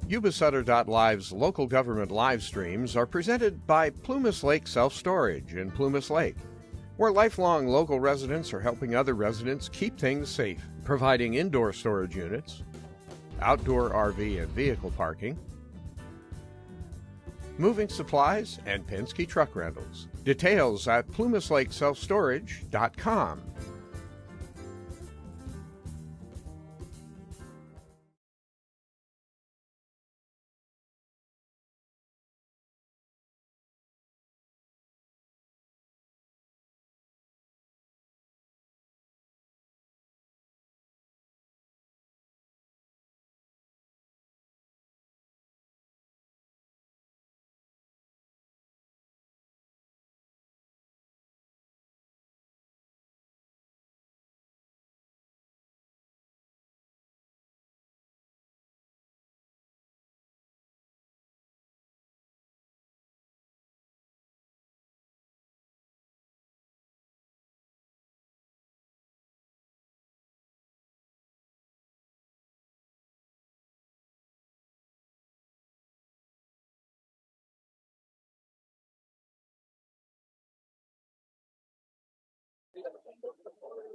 Yuba-Sutter.live's local government live streams are presented by Plumas Lake Self-Storage in Plumas Lake, where lifelong local residents are helping other residents keep things safe, providing indoor storage units, outdoor RV and vehicle parking, moving supplies, and Penske truck rentals. Details at plumaslakeselfstorage.com.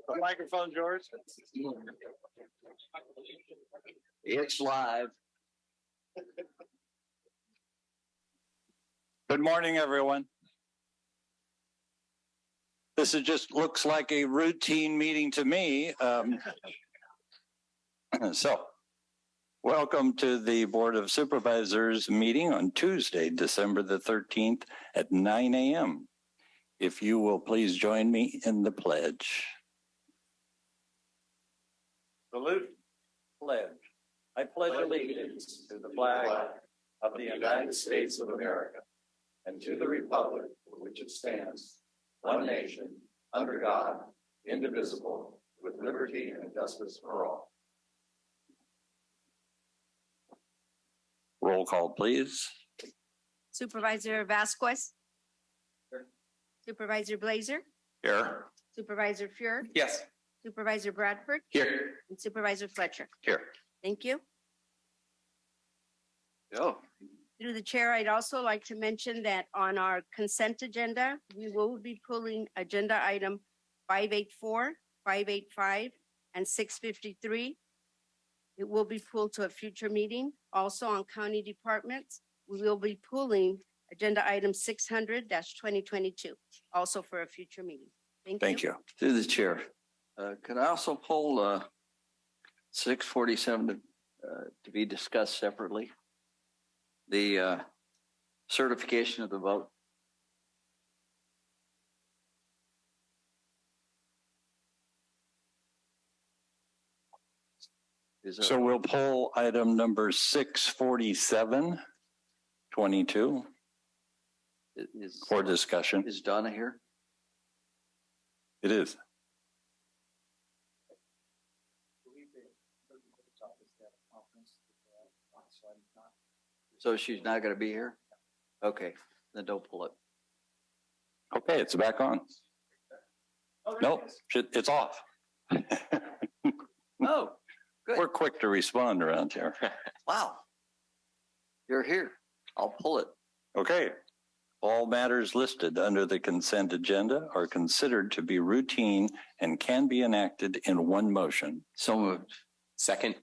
The microphone's yours. It's live. Good morning, everyone. This looks like a routine meeting to me. So, welcome to the Board of Supervisors meeting on Tuesday, December the 13th at 9 a.m. If you will please join me in the pledge. Salute. Pledge. I pledge allegiance to the flag of the United States of America and to the republic for which it stands, one nation, under God, indivisible, with liberty and justice for all. Roll call, please. Supervisor Vasquez. Here. Supervisor Blazer. Here. Supervisor Fuhr. Yes. Supervisor Bradford. Here. And Supervisor Fletcher. Here. Thank you. Go. Through the chair, I'd also like to mention that on our consent agenda, we will be pulling agenda item 584, 585, and 653. It will be pulled to a future meeting. Also on county departments, we will be pulling agenda item 600-2022, also for a future meeting. Thank you. Through the chair. Could I also pull 647 to be discussed separately? The certification of the vote. So we'll pull item number 647-22 for discussion. Is Donna here? It is. So she's not going to be here? Okay, then don't pull it. Okay, it's back on. Nope, it's off. Oh, good. We're quick to respond around here. Wow. You're here. I'll pull it. Okay. All matters listed under the consent agenda are considered to be routine and can be enacted in one motion. So moved. Second.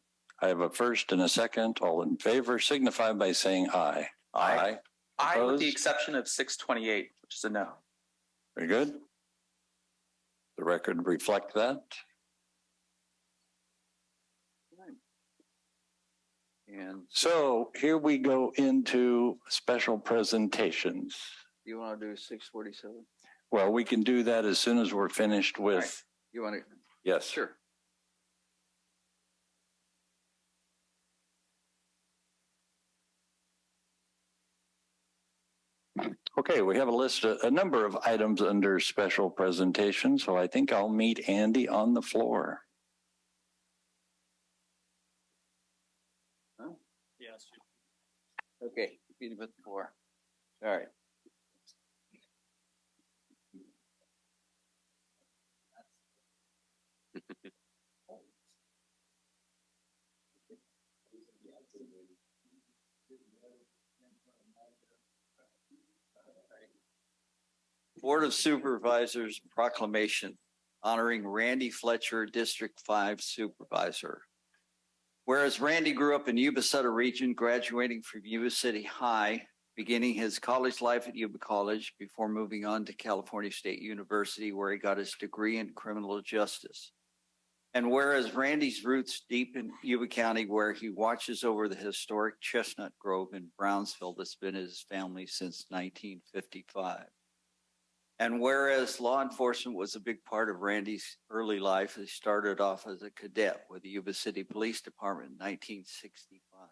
I have a first and a second. All in favor signify by saying aye. Aye. Aye, with Opposed? the exception of 628, which is a no. Very good. The record reflect that. And So here we go into special presentations. you want to do 647? Well, we can do that as soon as we're finished with, Right. You want to? yes. Sure. Okay, we have a number of items under special presentation, so I think I'll meet Andy on the floor. Huh? Yes. Okay, beat him at the floor. All right. Board of Supervisors proclamation honoring Randy Fletcher, District 5 Supervisor. Whereas Randy grew up in Yuba-Sutter region, graduating from Yuba City High, beginning his college life at Yuba College before moving on to California State University, where he got his degree in criminal justice. And whereas Randy's roots deep in Yuba County, where he watches over the historic Chestnut Grove in Brownsville that's been his family since 1955. And whereas law enforcement was a big part of Randy's early life, he started off as a cadet with the Yuba City Police Department in 1965.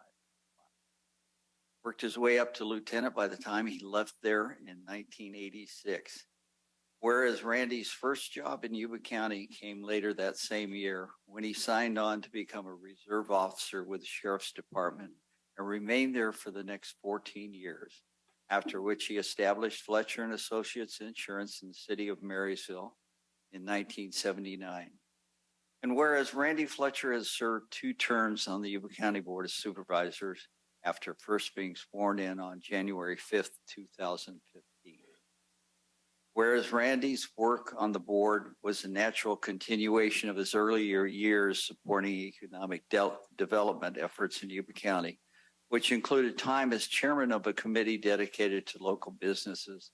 Worked his way up to lieutenant by the time he left there in 1986. Whereas Randy's first job in Yuba County came later that same year when he signed on to become a reserve officer with the Sheriff's Department and remained there for the next 14 years. After which he established Fletcher and Associates Insurance in the city of Marysville in 1979. And whereas Randy Fletcher has served 2 terms on the Yuba County Board of Supervisors after first being sworn in on January 5th, 2015. Whereas Randy's work on the board was a natural continuation of his earlier years supporting economic development efforts in Yuba County, which included time as chairman of a committee dedicated to local businesses.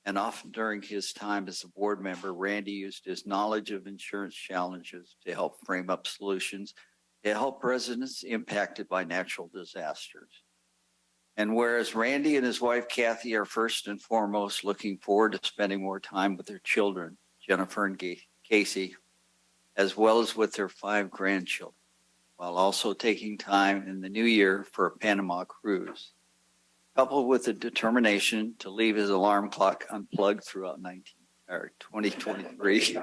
And often during his time as a board member, Randy used his knowledge of insurance challenges to help frame up solutions to help residents impacted by natural disasters. And whereas Randy and his wife, Cathy, are first and foremost looking forward to spending more time with their children, Jennifer and Casey, as well as with their 5 grandchildren, while also taking time in the new year for a Panama cruise, coupled with the determination to leave his alarm clock unplugged throughout 2023.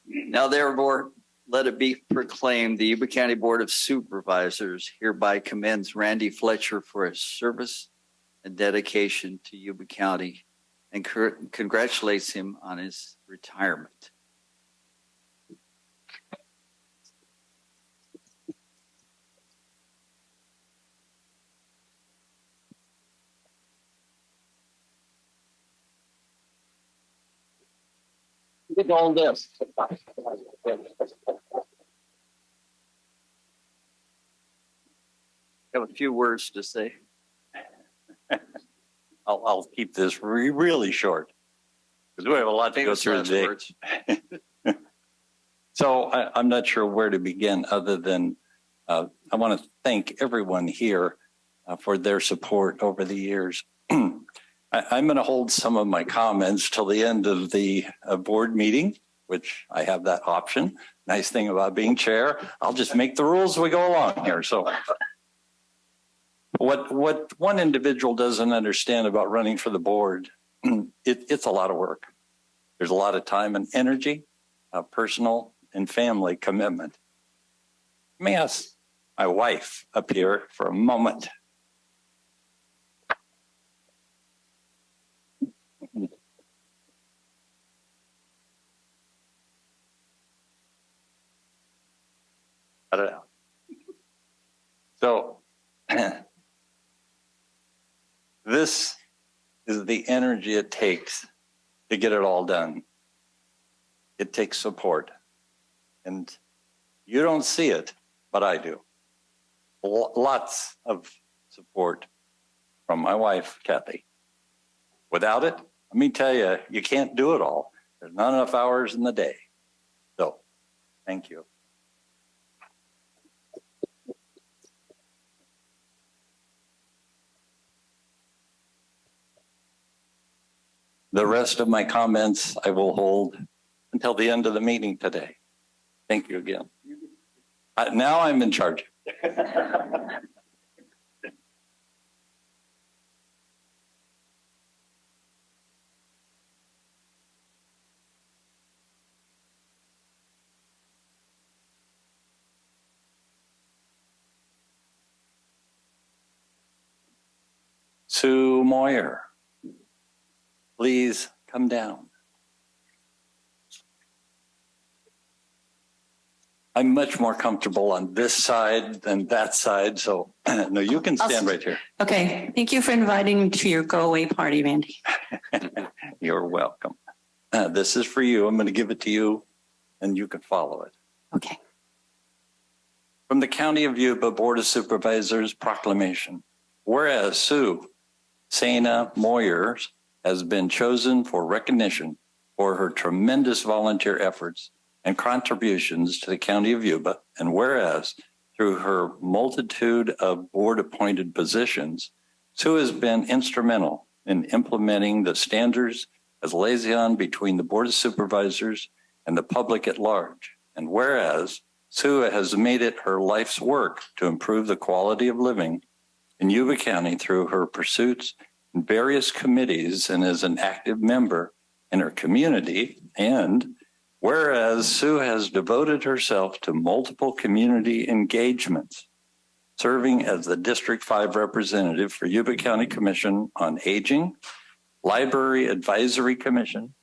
Now, therefore, let it be proclaimed, the Yuba County Board of Supervisors hereby commends Randy Fletcher for his service and dedication to Yuba County and congratulates him on his retirement. Look at all this. Have a few words to say. I'll keep this really short because we have a lot to go through today. So I'm not sure where to begin other than I want to thank everyone here for their support over the years. I'm going to hold some of my comments till the end of the board meeting, which I have that option. Nice thing about being chair, I'll just make the rules as we go along here. So what one individual doesn't understand about running for the board, it's a lot of work. There's a lot of time and energy, personal and family commitment. Let me ask my wife up here for a moment. Cut it out. So this is the energy it takes to get it all done. It takes support. And you don't see it, but I do. Lots of support from my wife, Cathy. Without it, let me tell you, you can't do it all. There's not enough hours in the day. So, thank you. The rest of my comments I will hold until the end of the meeting today. Thank you again. Now I'm in charge. Cejner-Moyers, please come down. I'm much more comfortable on this side than that side. So no, you can stand right here. Okay. Thank you for inviting me to your go away party, Randy. You're welcome. This is for you. I'm going to give it to you and you can follow it. Okay. From the County of Yuba Board of Supervisors proclamation. Whereas Sue Cejner-Moyers has been chosen for recognition for her tremendous volunteer efforts and contributions to the County of Yuba, and whereas through her multitude of board-appointed positions, Sue has been instrumental in implementing the standards as liaison between the Board of Supervisors and the public at large, and whereas Sue has made it her life's work to improve the quality of living in Yuba County through her pursuits in various committees and as an active member in her community, and whereas Sue has devoted herself to multiple community engagements, serving as the District 5 representative for Yuba County Commission on Aging, Library Advisory Commission,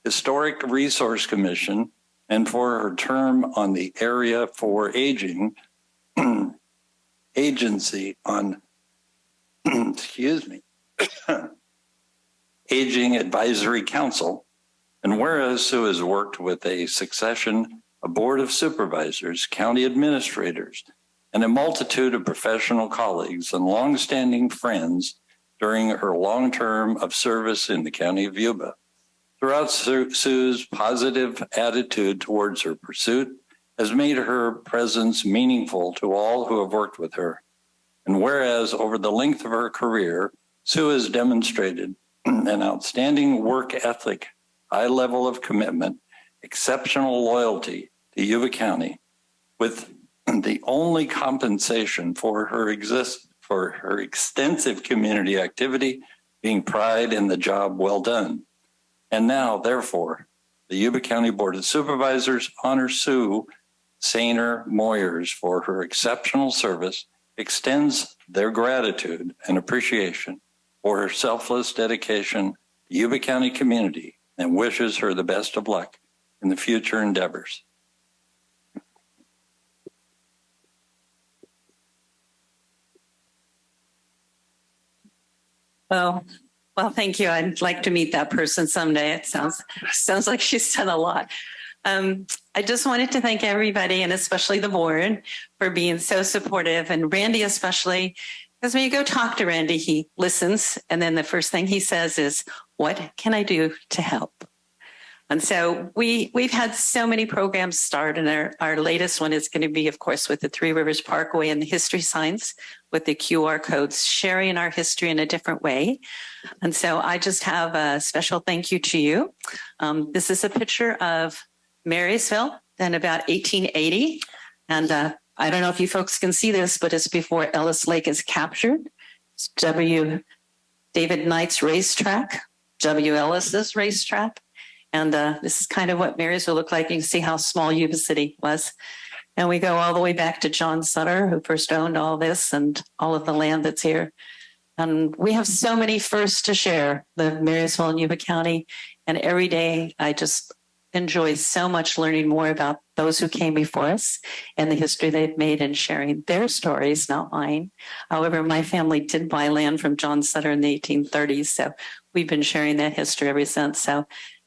Historic Resource Commission, and for her term on the Area for Aging Agency on, Aging Advisory Council. And whereas Sue has worked with a succession of Board of Supervisors, county administrators, and a multitude of professional colleagues and longstanding friends during her long term of service in the County of Yuba. Throughout Sue's positive attitude towards her pursuit has made her presence meaningful to all who have worked with her. And whereas over the length of her career, Sue has demonstrated an outstanding work ethic, high level of commitment, exceptional loyalty to Yuba County, with the only compensation for her extensive community activity being pride in the job well done. And now, therefore, the Yuba County Board of Supervisors honors Sue Cejner-Moyers for her exceptional service, extends their gratitude and appreciation for her selfless dedication to Yuba County community, and wishes her the best of luck in the future endeavors. Well, thank you. I'd like to meet that person someday. It sounds like she's done a lot. I just wanted to thank everybody, and especially the board, for being so supportive, and Randy especially, because when you go talk to Randy, he listens, and then the first thing he says is, "What can I do to help?" And so we've had so many programs start, and our latest one is going to be, of course, with the Three Rivers Parkway and the history signs with the QR codes, sharing our history in a different way. And so I just have a special thank you to you. This is a picture of Marysville in about 1880. And I don't know if you folks can see this, but it's before Ellis Lake is captured. It's W. David Knight's racetrack, W. Ellis's racetrack. And this is kind of what Marysville looked like. You can see how small Yuba City was. And we go all the way back to John Sutter, who first owned all this and all of the land that's here. And we have so many firsts to share, the Marysville and Yuba County. And every day I just enjoy so much learning more about those who came before us and the history they've made, and sharing their stories, not mine. However, my family did buy land from John Sutter in the 1830s. So we've been sharing that history ever since. So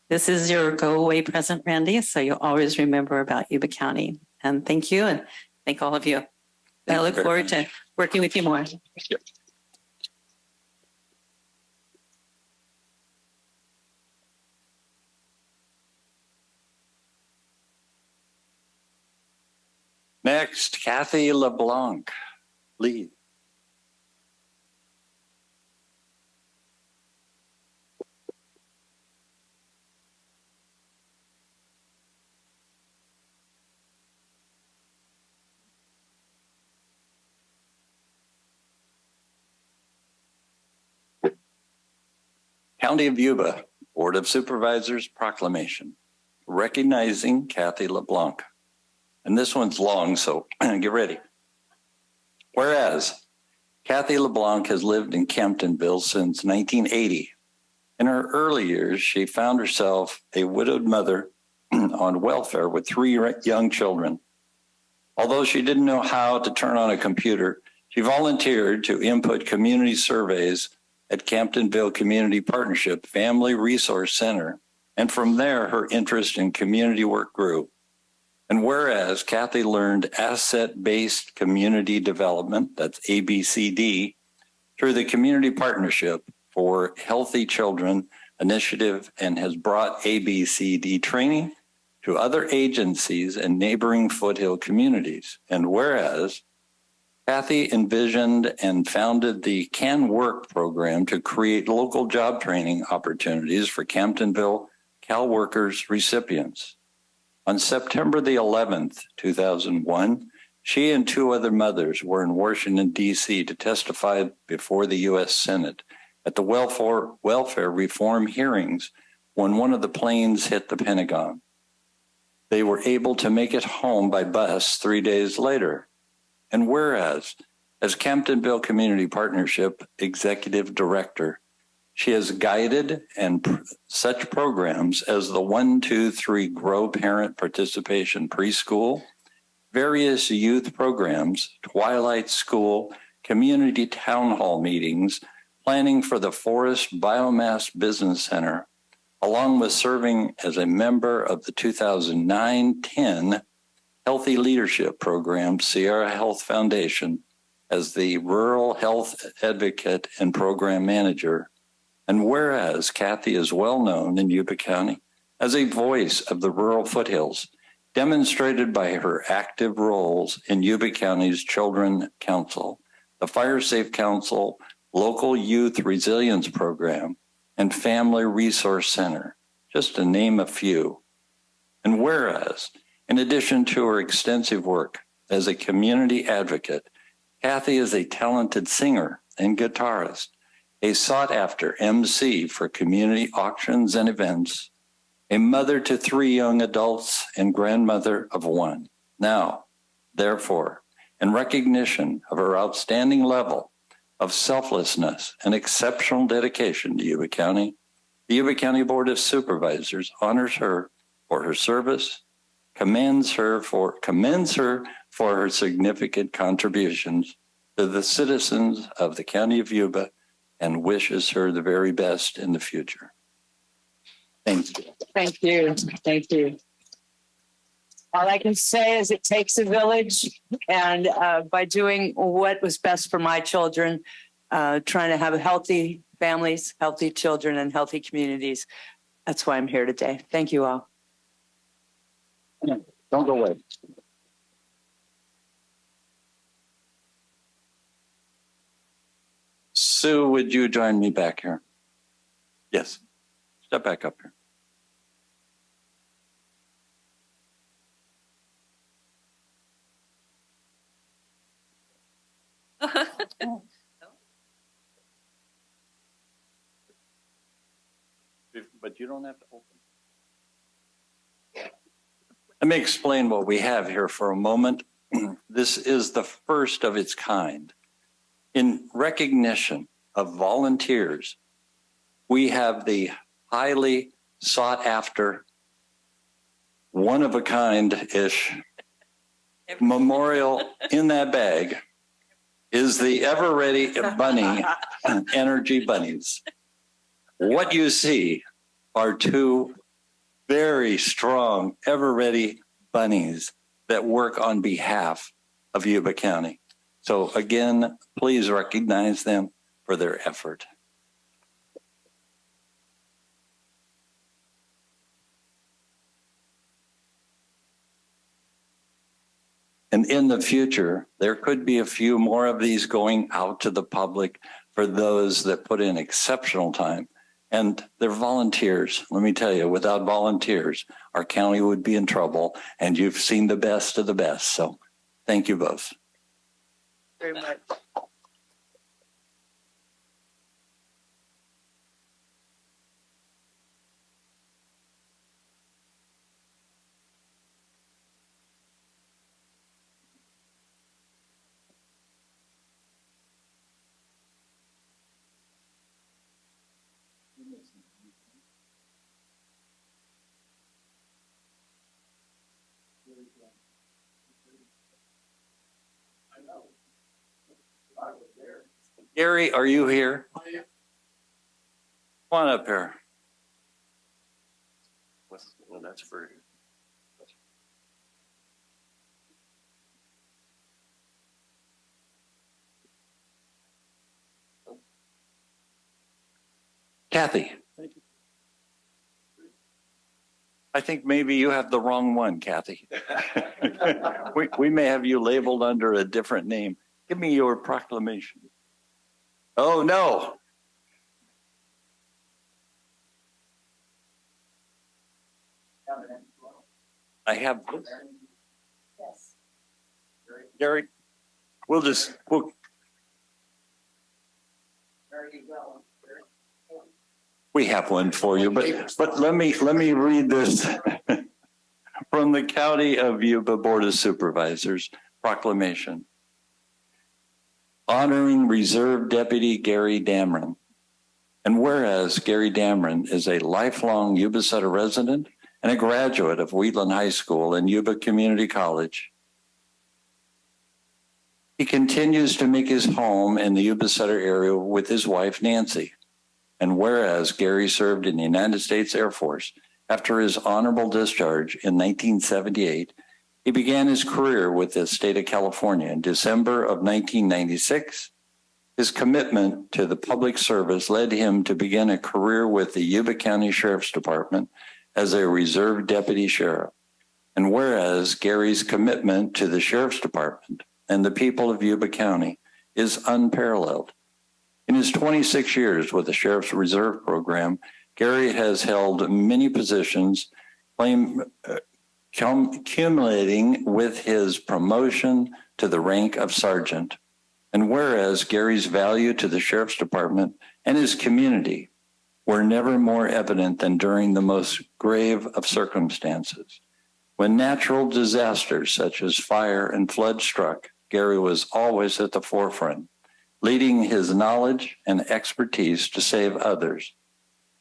this is your go-away present, Randy, so you'll always remember about Yuba County. And thank you, and thank all of you. I look forward to working with you more. Yep. Next, Cathy LeBlanc, lead. County of Yuba Board of Supervisors proclamation recognizing Cathy LeBlanc. And this one's long, so get ready. Whereas Cathy LeBlanc has lived in Camptonville since 1980. In her early years, she found herself a widowed mother on welfare with 3 young children. Although she didn't know how to turn on a computer, she volunteered to input community surveys at Camptonville Community Partnership Family Resource Center. And from there, her interest in community work grew. And whereas Cathy learned asset-based community development, that's ABCD, through the Community Partnership for Healthy Children initiative, and has brought ABCD training to other agencies and neighboring foothill communities. And whereas Cathy envisioned and founded the Can Work program to create local job training opportunities for Camptonville Cal Workers recipients. On September the 11th, 2001, she and 2 other mothers were in Washington, D.C. to testify before the U.S. Senate at the welfare reform hearings when one of the planes hit the Pentagon. They were able to make it home by bus 3 days later. And whereas, as Camptonville Community Partnership Executive Director, she has guided such programs as the 1, 2, 3 Grow Parent Participation Preschool, various youth programs, Twilight School, community town hall meetings, planning for the Forest Biomass Business Center, along with serving as a member of the 2009-10 Healthy Leadership Program, Sierra Health Foundation, as the Rural Health Advocate and Program Manager. And whereas Cathy is well known in Yuba County as a voice of the rural foothills, demonstrated by her active roles in Yuba County's Children Council, the Fire Safe Council, Local Youth Resilience Program, and Family Resource Center, just to name a few. And whereas, in addition to her extensive work as a community advocate, Cathy is a talented singer and guitarist, a sought-after MC for community auctions and events, a mother to 3 young adults and grandmother of 1. Now, therefore, in recognition of her outstanding level of selflessness and exceptional dedication to Yuba County, the Yuba County Board of Supervisors honors her for her service, commends her for her significant contributions to the citizens of the County of Yuba, and wishes her the very best in the future. Thank you. Thank you. Thank you. All I can say is it takes a village, and by doing what was best for my children, trying to have healthy families, healthy children, and healthy communities. That's why I'm here today. Thank you all. Don't go away. Sue, would you join me back here? Yes. Step back up here. But you don't have to open. Let me explain what we have here for a moment. This is the first of its kind. In recognition of volunteers, we have the highly sought after, one of a kind-ish memorial. In that bag is the ever ready bunny energy bunnies. What you see are 2 very strong, ever ready bunnies that work on behalf of Yuba County. So again, please recognize them for their effort. And in the future, there could be a few more of these going out to the public for those that put in exceptional time. And they're volunteers. Let me tell you, without volunteers, our county would be in trouble. And you've seen the best of the best. So thank you both. Very much. Gary, are you here? Come on up here. Well, that's for. Cathy. I think maybe you have the wrong one, Cathy. we may have you labeled under a different name. Give me your proclamation. Oh, no. I have. Yes. Gary, we'll. We have one for you, but let me read this from the County of Yuba Board of Supervisors proclamation. Honoring Reserve Deputy Gary Damron. And whereas Gary Damron is a lifelong Yuba-Sutter resident and a graduate of Wheatland High School and Yuba Community College, he continues to make his home in the Yuba-Sutter area with his wife, Nancy. And whereas Gary served in the United States Air Force after his honorable discharge in 1978, he began his career with the state of California in December of 1996. His commitment to the public service led him to begin a career with the Yuba County Sheriff's Department as a reserve deputy sheriff. And whereas Gary's commitment to the Sheriff's Department and the people of Yuba County is unparalleled. In his 26 years with the Sheriff's Reserve Program, Gary has held many positions, accumulating with his promotion to the rank of sergeant. And whereas Gary's value to the Sheriff's Department and his community were never more evident than during the most grave of circumstances. When natural disasters such as fire and flood struck, Gary was always at the forefront, leading his knowledge and expertise to save others.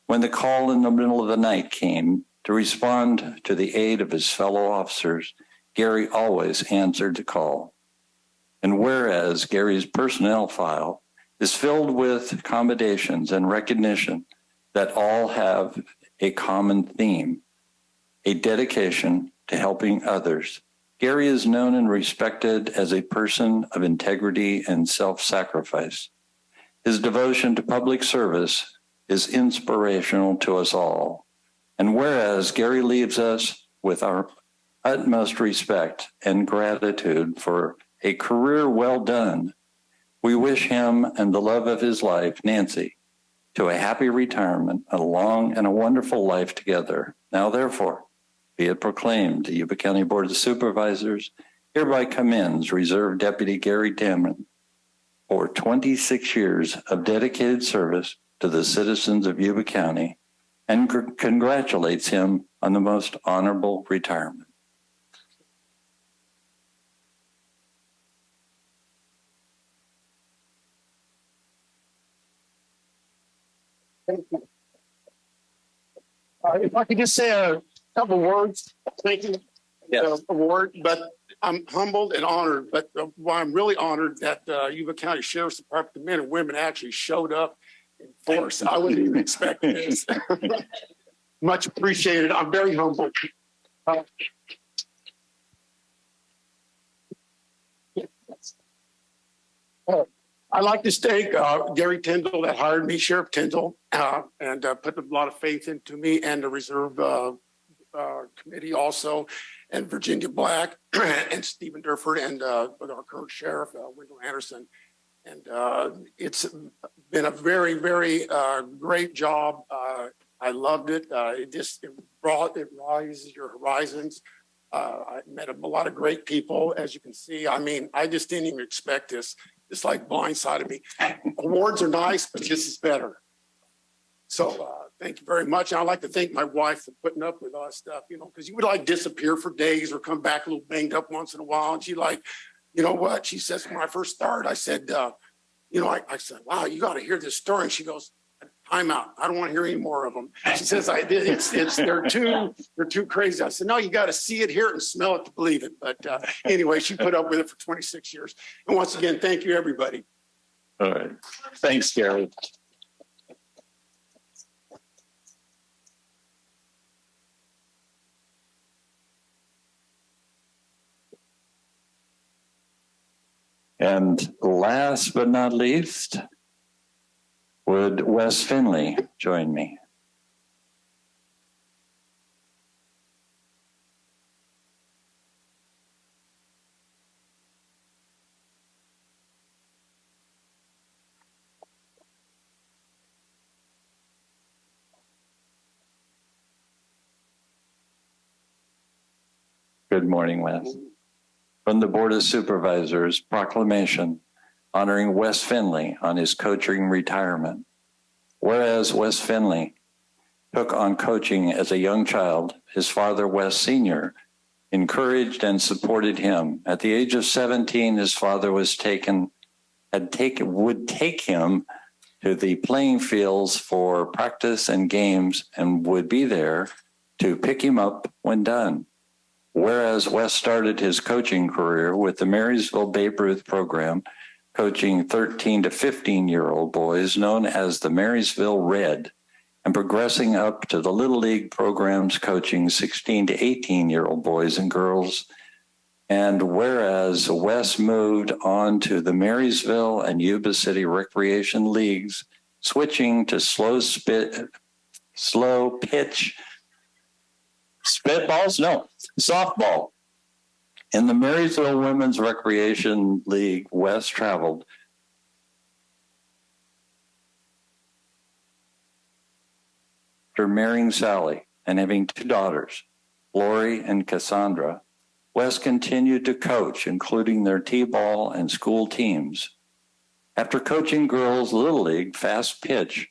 When the call in the middle of the night came to respond to the aid of his fellow officers, Gary always answered the call. And whereas Gary's personnel file is filled with accommodations and recognition that all have a common theme, a dedication to helping others, Gary is known and respected as a person of integrity and self-sacrifice. His devotion to public service is inspirational to us all. And whereas Gary leaves us with our utmost respect and gratitude for a career well done, we wish him and the love of his life, Nancy, to a happy retirement, a long and a wonderful life together. Now, therefore, be it proclaimed, the Yuba County Board of Supervisors hereby commends Reserve Deputy Gary Damron for 26 years of dedicated service to the citizens of Yuba County and congratulates him on the most honorable retirement. Thank you. If I could just say a couple words, thank you. Yes. Award, but I'm humbled and honored. But why I'm really honored that Yuba County Sheriff's Department, the men and women actually showed up in force. I wouldn't even expect this. Much appreciated. I'm very humbled. I'd like to thank Gary Tyndall that hired me, Sheriff Tyndall, and put a lot of faith into me, and the Reserve Committee also, and Virginia Black, and Stephen Durford, and our current Sheriff, Wendell Anderson. And it's been a very, very great job. I loved it. It rises your horizons. I met a lot of great people, as you can see. I mean, I just didn't even expect this. It's like blindsided me. Awards are nice, but this is better. So thank you very much. And I'd like to thank my wife for putting up with all that stuff, you know, because you would like disappear for days or come back a little banged up once in a while. And she like, you know what? She says, when I first started, I said, I said, wow, you got to hear this story. And she goes, time out. I don't want to hear any more of them. She says, they're too crazy. I said, no, you got to see it, hear it, and smell it to believe it. But anyway, she put up with it for 26 years. And once again, thank you, everybody. All right. Thanks, Gary. And last but not least, would Wes Finley join me? Good morning, Wes. From the Board of Supervisors, proclamation honoring Wes Finley on his coaching retirement. Whereas Wes Finley took on coaching as a young child, his father, Wes Sr., encouraged and supported him. At the age of 17, his father would take him to the playing fields for practice and games and would be there to pick him up when done. Whereas Wes started his coaching career with the Marysville Babe Ruth program, coaching 13 to 15-year-old boys known as the Marysville Red, and progressing up to the Little League programs coaching 16 to 18-year-old boys and girls. And whereas Wes moved on to the Marysville and Yuba City Recreation Leagues, switching to slow pitch softball. In the Marysville Women's Recreation League, Wes traveled after marrying Sally and having two daughters, Lori and Cassandra. Wes continued to coach, including their T-ball and school teams. After coaching girls' Little League fast pitch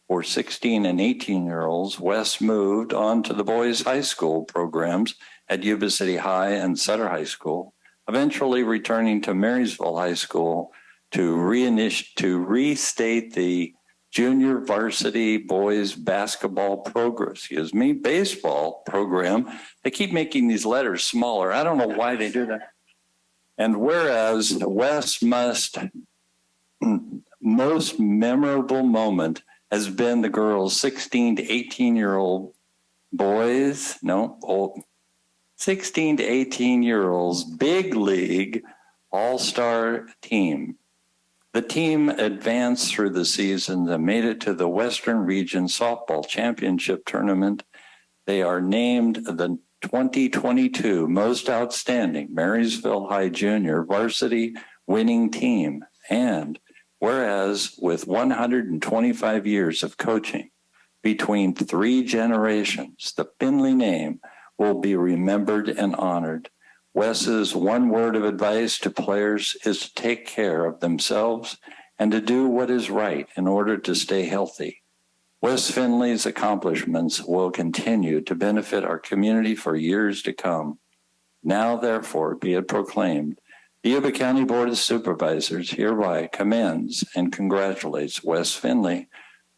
for 16 and 18-year-olds, Wes moved on to the boys' high school programs at Yuba City High and Sutter High School, eventually returning to Marysville High School to restate the junior varsity boys basketball baseball program. They keep making these letters smaller. I don't know why they do that. And whereas Wes' most memorable moment has been the girls' 16 to 18-year-old boys, 16 to 18-year-olds big league all-star team. The team advanced through the season and made it to the Western Region Softball Championship Tournament. They are named the 2022 Most Outstanding Marysville High Junior Varsity Winning Team. And whereas with 125 years of coaching between 3 generations, the Finley name will be remembered and honored. Wes's one word of advice to players is to take care of themselves and to do what is right in order to stay healthy. Wes Finley's accomplishments will continue to benefit our community for years to come. Now, therefore, be it proclaimed, the Yuba County Board of Supervisors hereby commends and congratulates Wes Finley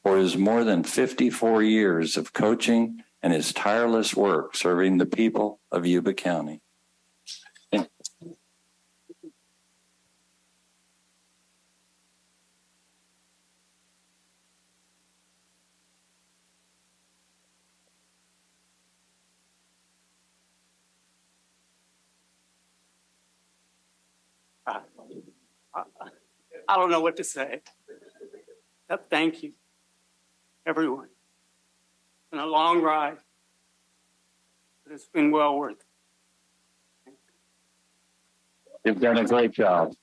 for his more than 54 years of coaching and his tireless work serving the people of Yuba County. I don't know what to say. Thank you, everyone. It's been a long ride, but it's been well worth it. You've done a great job.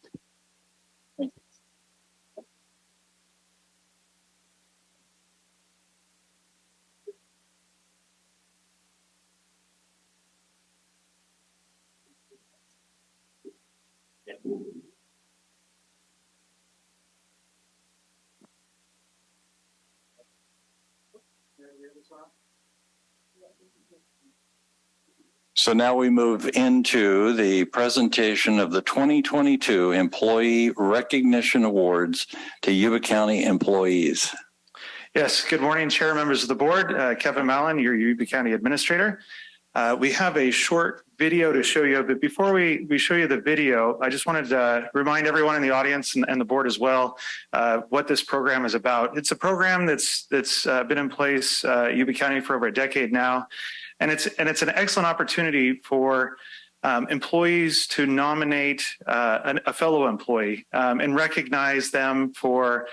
So now we move into the presentation of the 2022 Employee Recognition Awards to Yuba County employees. Yes, good morning, Chair, members of the board. Kevin Mallon, your Yuba County Administrator. We have a short video to show you, but before we show you the video, I just wanted to remind everyone in the audience and the board as well what this program is about. It's a program that's been in place Yuba County for over a decade now, and it's an excellent opportunity for employees to nominate a fellow employee and recognize them for,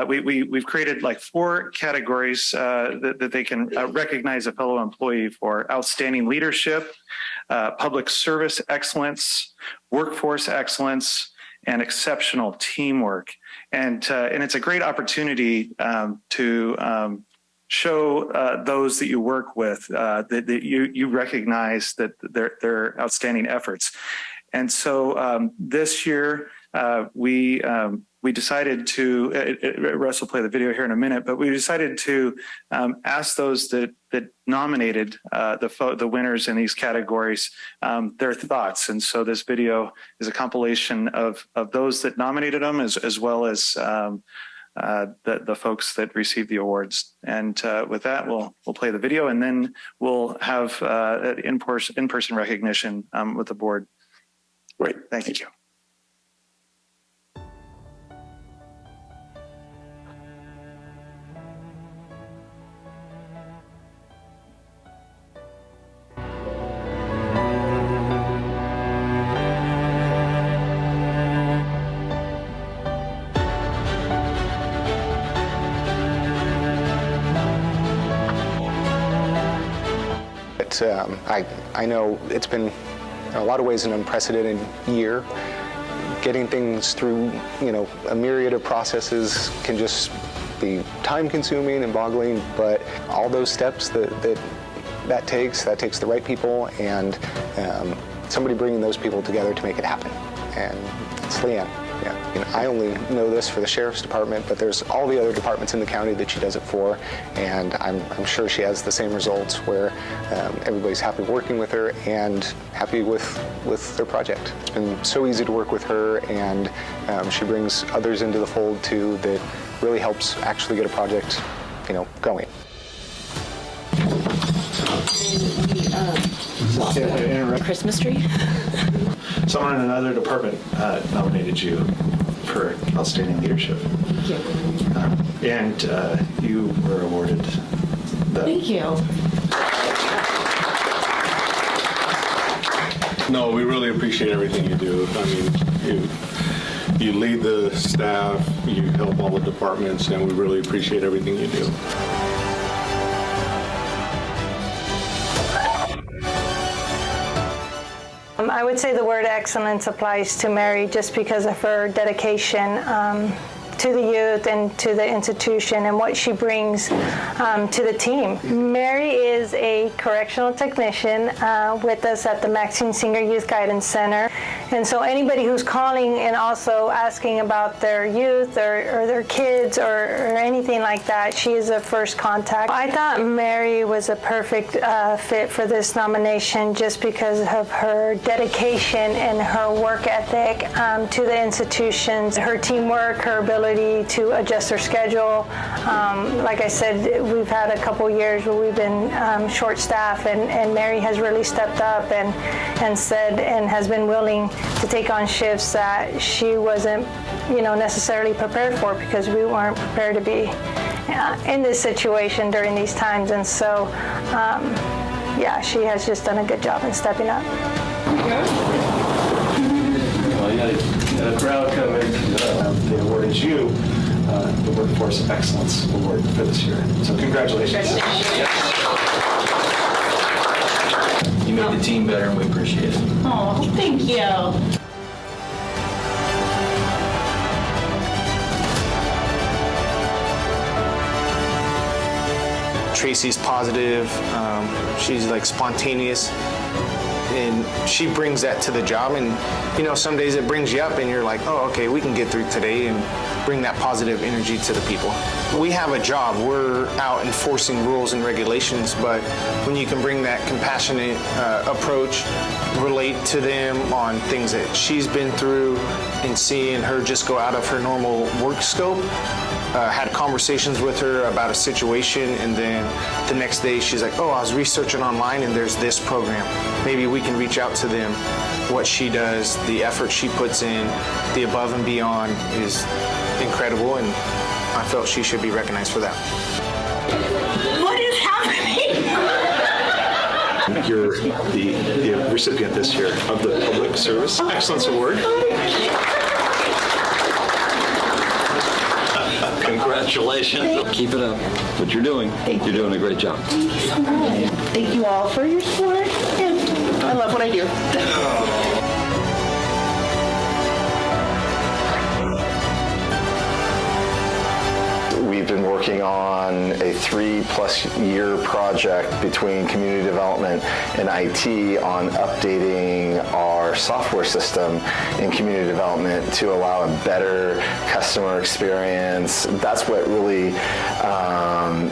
we've created like 4 categories that they can recognize a fellow employee for: outstanding leadership, public service excellence, workforce excellence, and exceptional teamwork. And it's a great opportunity to show those that you work with that you recognize that their outstanding efforts. And so this year we decided to, Russ will play the video here in a minute, but we decided to ask those that nominated the winners in these categories their thoughts. And so this video is a compilation of those that nominated them as well as the folks that received the awards. And with that, we'll play the video, and then we'll have in-person recognition with the board. Great, thank you. I know it's been in a lot of ways an unprecedented year. Getting things through, a myriad of processes can just be time-consuming and boggling, but all those steps that takes the right people and somebody bringing those people together to make it happen. And it's Leanne. Yeah, I only know this for the sheriff's department, but there's all the other departments in the county that she does it for, and I'm sure she has the same results where everybody's happy working with her and happy with their project. It's been so easy to work with her, and she brings others into the fold too that really helps actually get a project, going. Christmas tree? Someone in another department nominated you for outstanding leadership. Thank you. And you were awarded the... Thank you. No, we really appreciate everything you do. I mean, you lead the staff, you help all the departments, and we really appreciate everything you do. I would say the word excellence applies to Mary just because of her dedication to the youth and to the institution and what she brings to the team. Mary is a correctional technician with us at the Maxine Senior Youth Guidance Center. And so anybody who's calling and also asking about their youth or their kids or anything like that, she is a first contact. I thought Mary was a perfect fit for this nomination just because of her dedication and her work ethic to the institutions, her teamwork, her ability to adjust her schedule. Like I said, we've had a couple years where we've been short-staffed, and Mary has really stepped up and said and has been willing to take on shifts that she wasn't, necessarily prepared for because we weren't prepared to be in this situation during these times. And so, yeah, she has just done a good job in stepping up. Well, you had a crowd come in. They awarded you the Workforce Excellence Award for this year. So congratulations. You made the team better, and we appreciate it. Oh, thank you. Tracy's positive. She's like spontaneous. And she brings that to the job, and some days it brings you up and you're like, oh, okay, we can get through today and bring that positive energy to the people. We have a job. We're out enforcing rules and regulations, but when you can bring that compassionate approach, relate to them on things that she's been through, and seeing her just go out of her normal work scope. Had conversations with her about a situation, and then the next day she's like, oh, I was researching online and there's this program. Maybe we can reach out to them. What she does, the effort she puts in, the above and beyond is incredible, and I felt she should be recognized for that. What is happening? You're the recipient this year of the Public Service Excellence Award. Congratulations. Keep it up. What you're doing, you're doing a great job. Thank you so much. Thank you all for your support. And I love what I do. We've been working on a 3+ year project between community development and IT on updating our software system in community development to allow a better customer experience. That's what really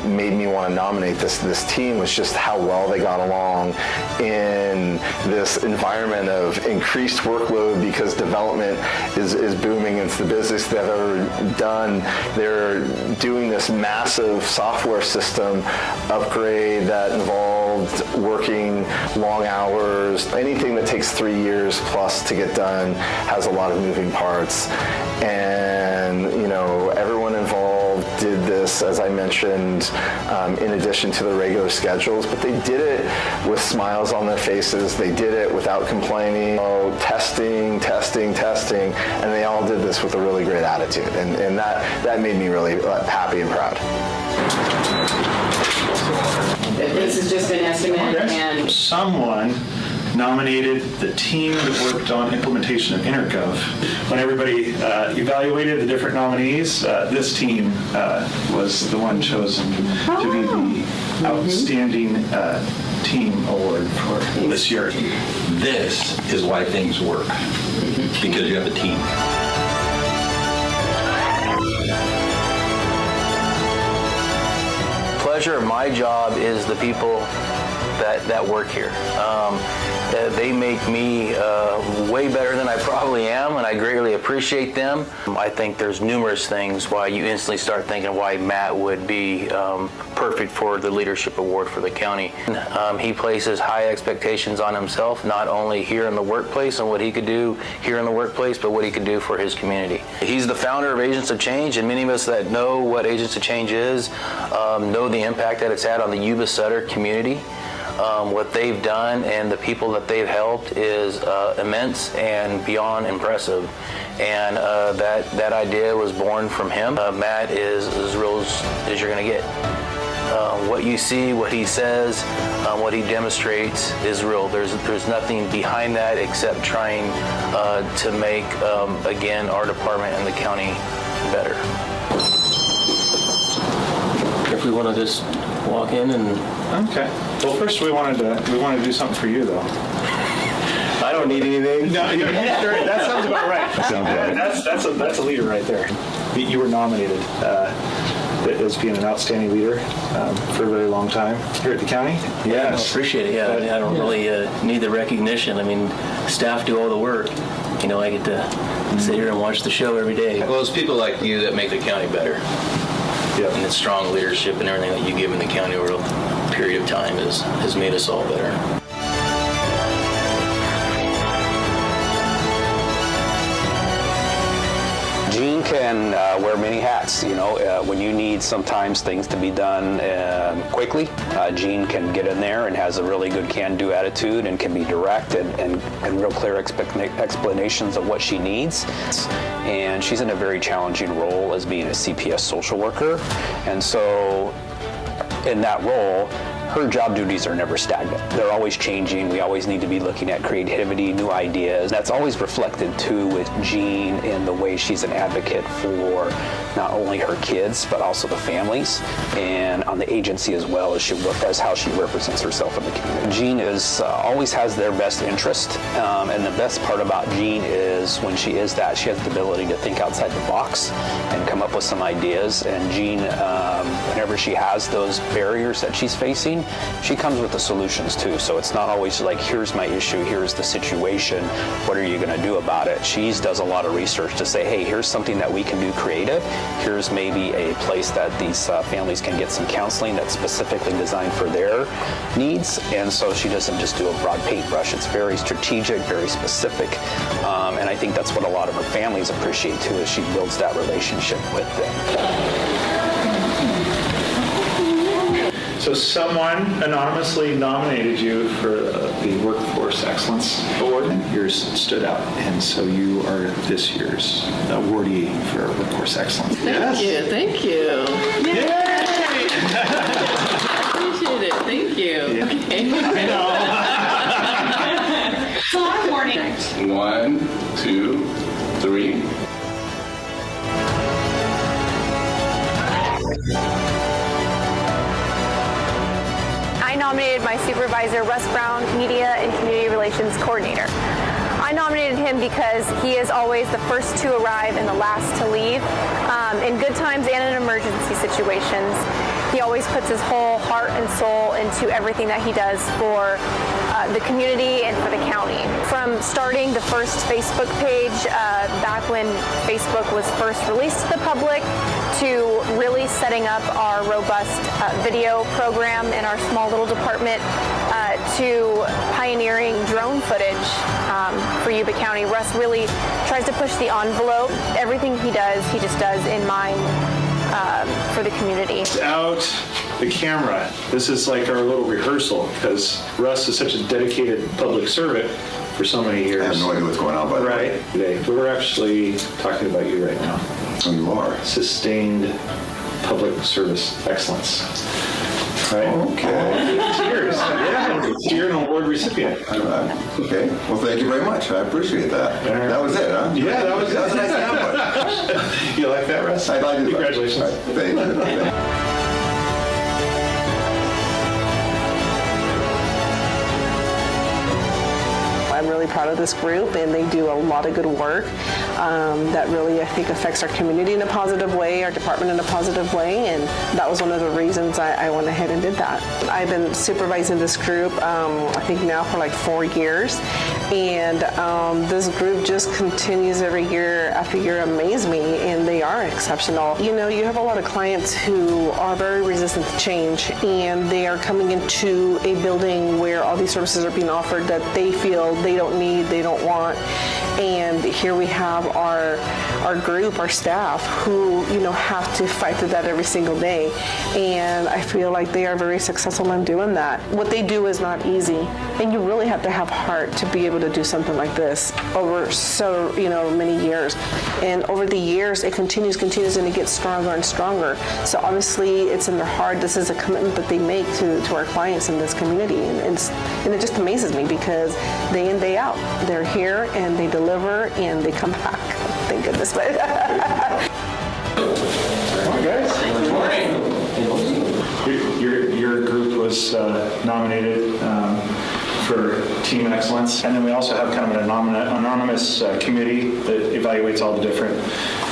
made me want to nominate this team, was just how well they got along in this environment of increased workload because development is booming. It's the busiest they've ever done. They're doing this massive software system upgrade that involved working long hours. Anything that takes 3 years plus to get done has a lot of moving parts. And, you know, everyone involved did this, as I mentioned, in addition to the regular schedules, but they did it with smiles on their faces. They did it without complaining. Oh, testing, and they all did this with a really great attitude. And that made me really happy and proud. This is just an estimate, and someone nominated the team that worked on implementation of Intergov. When everybody evaluated the different nominees, this team was the one chosen to be the outstanding team award for this year. This is why things work, because you have a team. Pleasure of my job is the people that work here. They make me way better than I probably am, and I greatly appreciate them. I think there's numerous things why you instantly start thinking why Matt would be perfect for the leadership award for the county. He places high expectations on himself, not only here in the workplace and what he could do here in the workplace, but what he could do for his community. He's the founder of Agents of Change, and many of us that know what Agents of Change is know the impact that it's had on the Yuba-Sutter community. What they've done and the people that they've helped is immense and beyond impressive. And that idea was born from him. Matt is as real as you're going to get. What you see, what he says, what he demonstrates is real. There's nothing behind that except trying to make, again, our department and the county better. If we want to just walk in and... Okay. Well, first we wanted to do something for you, though. I don't need anything. No, that sounds about right. That sounds right. That's a leader right there. You were nominated as being an outstanding leader for a very long time here at the county. Yes. I appreciate it. Yeah, I don't really need the recognition. I mean, staff do all the work. You know, I get to sit here and watch the show every day. Well, it's people like you that make the county better. Yep. And it's strong leadership and everything that you give in the county over a period of time has made us all better. Gene can wear many hats. You know, when you need sometimes things to be done quickly, Gene can get in there and has a really good can-do attitude and can be direct and real clear explanations of what she needs. And she's in a very challenging role as being a CPS social worker. And so in that role, her job duties are never stagnant. They're always changing. We always need to be looking at creativity, new ideas. That's always reflected too with Jean in the way she's an advocate for not only her kids, but also the families, and on the agency as well as how she represents herself in the community. Jean always has their best interest, and the best part about Jean is when she is that, she has the ability to think outside the box and come up with some ideas. And Jean, whenever she has those barriers that she's facing, something, she comes with the solutions too. So it's not always like, here's my issue, here's the situation, what are you going to do about it? She does a lot of research to say, hey, here's something that we can do creative. Here's maybe a place that these families can get some counseling that's specifically designed for their needs. And so she doesn't just do a broad paintbrush. It's very strategic, very specific. And I think that's what a lot of her families appreciate too, is she builds that relationship with them. So someone anonymously nominated you for the Workforce Excellence Award. Yours stood out, and so you are this year's awardee for Workforce Excellence. Thank you. Thank you. Yay! I appreciate it. Thank you. Yeah. Okay. I know. It's a lot of morning. 1, 2, 3. I nominated my supervisor, Russ Brown, Media and Community Relations Coordinator. I nominated him because he is always the first to arrive and the last to leave, in good times and in emergency situations. He always puts his whole heart and soul into everything that he does for the community and for the county. From starting the first Facebook page back when Facebook was first released to the public, to really setting up our robust video program in our small little department, to pioneering drone footage for Yuba County. Russ really tries to push the envelope. Everything he just does in mind for the community. Without the camera, this is like our little rehearsal, because Russ is such a dedicated public servant for so many years. I have no idea what's going on, by the way. Right, today. We're actually talking about you right now. Oh, you are? Sustained public service excellence. Right? Okay. Cheers. Yeah, you're an award recipient. Okay. Well, thank you very much. I appreciate that. That was it, huh? Yeah, that was a nice input. You like that, Russ? I like it. Congratulations. Right. Thank you. I'm really proud of this group, and they do a lot of good work that really, I think, affects our community in a positive way, our department in a positive way, and that was one of the reasons I went ahead and did that. I've been supervising this group, I think now for like 4 years, and this group just continues every year after year amaze me, and they are exceptional. You know, you have a lot of clients who are very resistant to change, and they are coming into a building where all these services are being offered that they feel they don't need, they don't want, and here we have our group, our staff, who, you know, have to fight through that every single day, and I feel like they are very successful in doing that. What they do is not easy, and you really have to have heart to be able to do something like this over so, you know, many years, and over the years it continues, and it gets stronger and stronger. So obviously it's in their heart. This is a commitment that they make to our clients in this community, and it just amazes me because day in, day out, they're here and they deliver and they come back. Thank goodness. But guys. Good morning. Your group was nominated for Team Excellence, and then we also have kind of an anonymous committee that evaluates all the different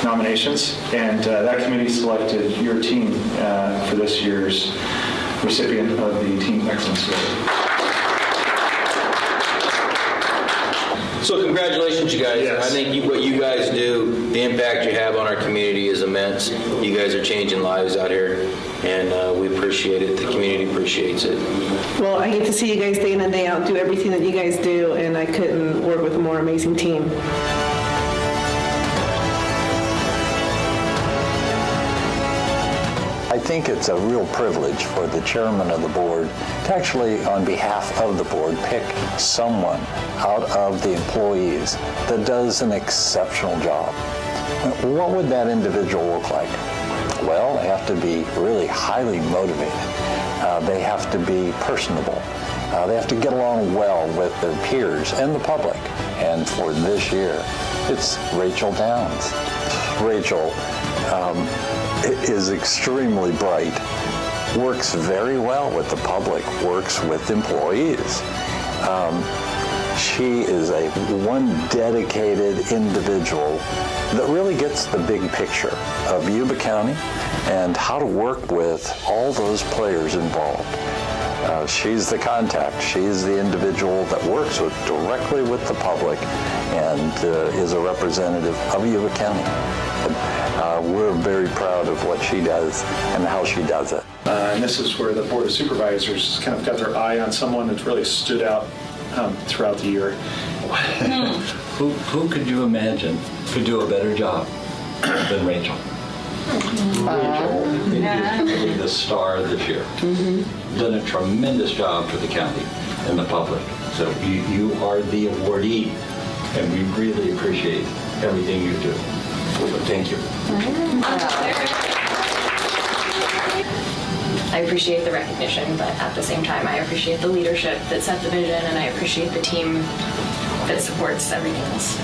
nominations, and that committee selected your team for this year's recipient of the Team Excellence Award. So congratulations, you guys. Yes. I think what you guys do, the impact you have on our community is immense. You guys are changing lives out here, and we appreciate it. The community appreciates it. well, I get to see you guys day in and day out do everything that you guys do, and I couldn't work with a more amazing team. I think it's a real privilege for the chairman of the board to actually, on behalf of the board, pick someone out of the employees that does an exceptional job. What would that individual look like? Well, they have to be really highly motivated. They have to be personable. They have to get along well with their peers and the public. And for this year, it's Rachel Downs. Rachel is extremely bright, works very well with the public, works with employees. She is one dedicated individual that really gets the big picture of Yuba County and how to work with all those players involved. She's the contact. She's the individual that works directly with the public and is a representative of Yuba County. We're very proud of what she does and how she does it. And this is where the Board of Supervisors kind of got their eye on someone that's really stood out throughout the year. Who could you imagine could do a better job than Rachel? Rachel is really the star this year. Done a tremendous job for the county and the public. So you are the awardee, and we really appreciate everything you do. So thank you. I appreciate the recognition, but at the same time, I appreciate the leadership that set the vision, and I appreciate the team that supports everything else.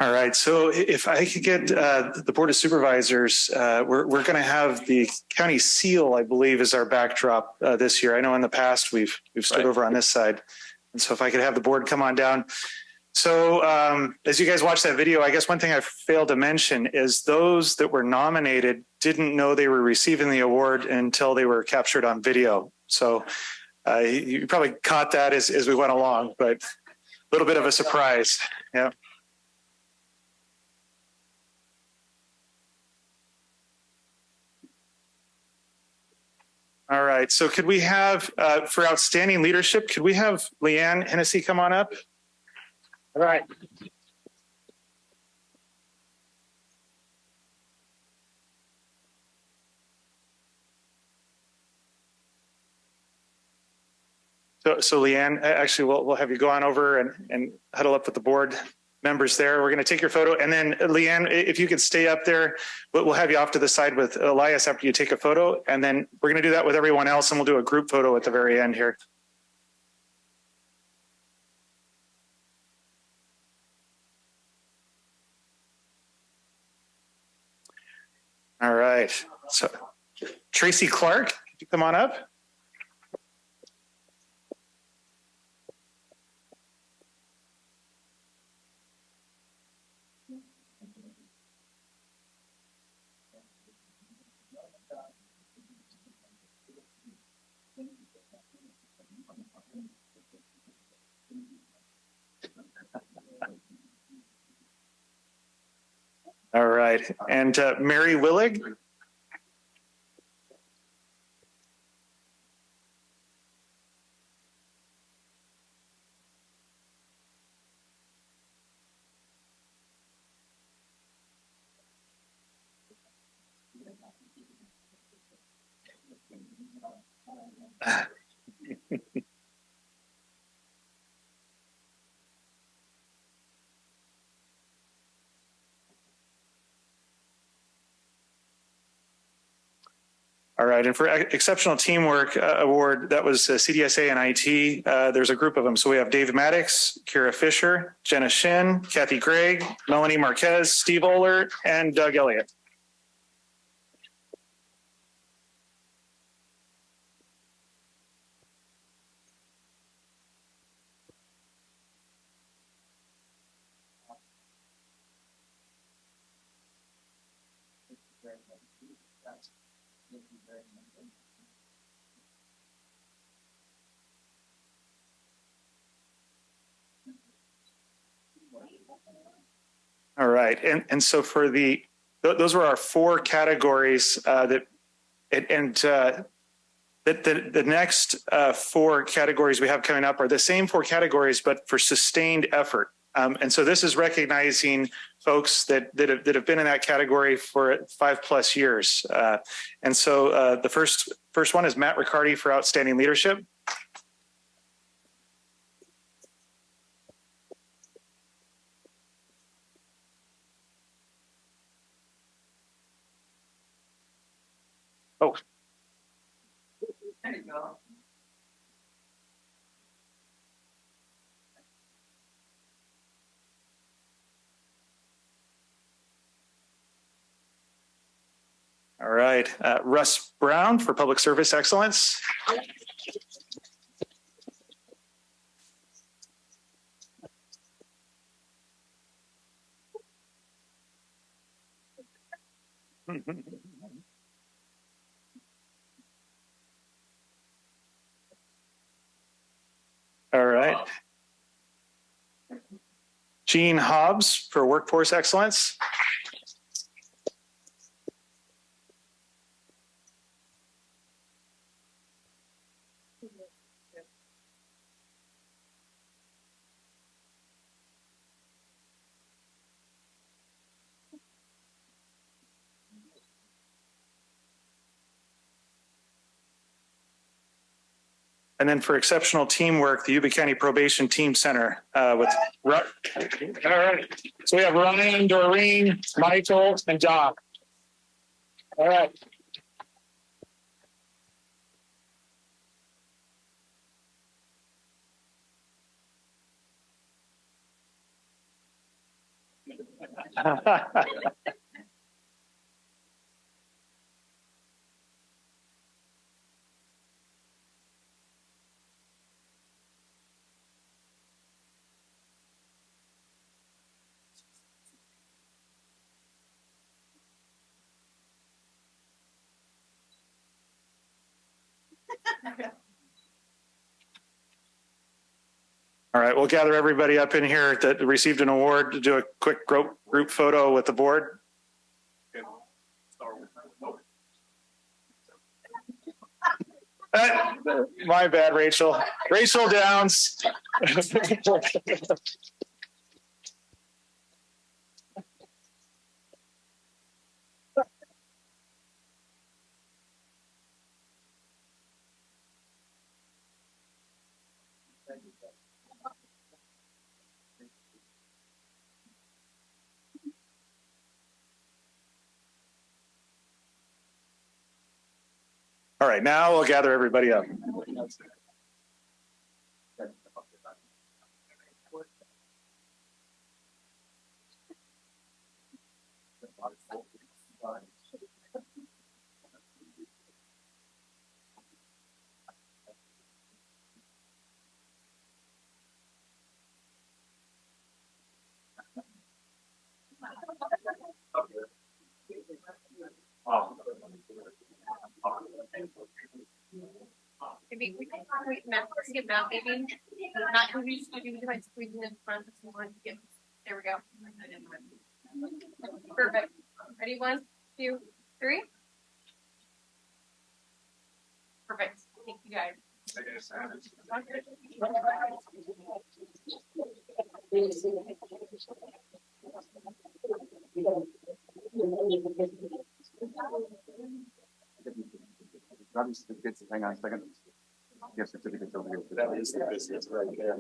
All right, so if I could get the Board of Supervisors, we're going to have the county seal, I believe, is our backdrop this year. I know in the past we've stood over on this side. And so if I could have the board come on down. So as you guys watch that video, I guess one thing I failed to mention is those that were nominated didn't know they were receiving the award until they were captured on video. So you probably caught that as we went along, but a little bit of a surprise. Yeah. All right, so could we have, for outstanding leadership, could we have Leanne Hennessy come on up? All right. So Leanne, actually, we'll have you go on over and huddle up with the board members there. We're going to take your photo. And then Leanne, if you could stay up there, we'll have you off to the side with Elias after you take a photo. And then we're going to do that with everyone else, and we'll do a group photo at the very end here. All right. So Tracy Clark, could you come on up? All right, and Mary Willig. All right, and for Exceptional Teamwork Award, that was CDSA and IT. There's a group of them. So we have Dave Maddox, Kira Fisher, Jenna Shin, Kathy Gregg, Melanie Marquez, Steve Oler, and Doug Elliott. All right, and so for those were our four categories the next four categories we have coming up are the same four categories, but for sustained effort. And so this is recognizing folks that have been in that category for 5+ years. And so the first one is Matt Riccardi for outstanding leadership. Oh. There you go. All right, Russ Brown for Public Service Excellence. All right. Gene Hobbs for Workforce Excellence. And then for exceptional teamwork, the Yuba County Probation Team Center with all right. So we have Ryan, Doreen, Michael, and Doc. All right. All right, we'll gather everybody up in here that received an award to do a quick group photo with the board. My bad, Rachel. Rachel Downs. All right, now we'll gather everybody up. Maybe we can wait, Matt, skip Matt, maybe not who we used to do, like squeezing in front of someone. Yep. There we go. Perfect. Ready? 1, 2, 3. Perfect. Thank you guys. Hang on a second. Yes, certificates over here. That is the business right there.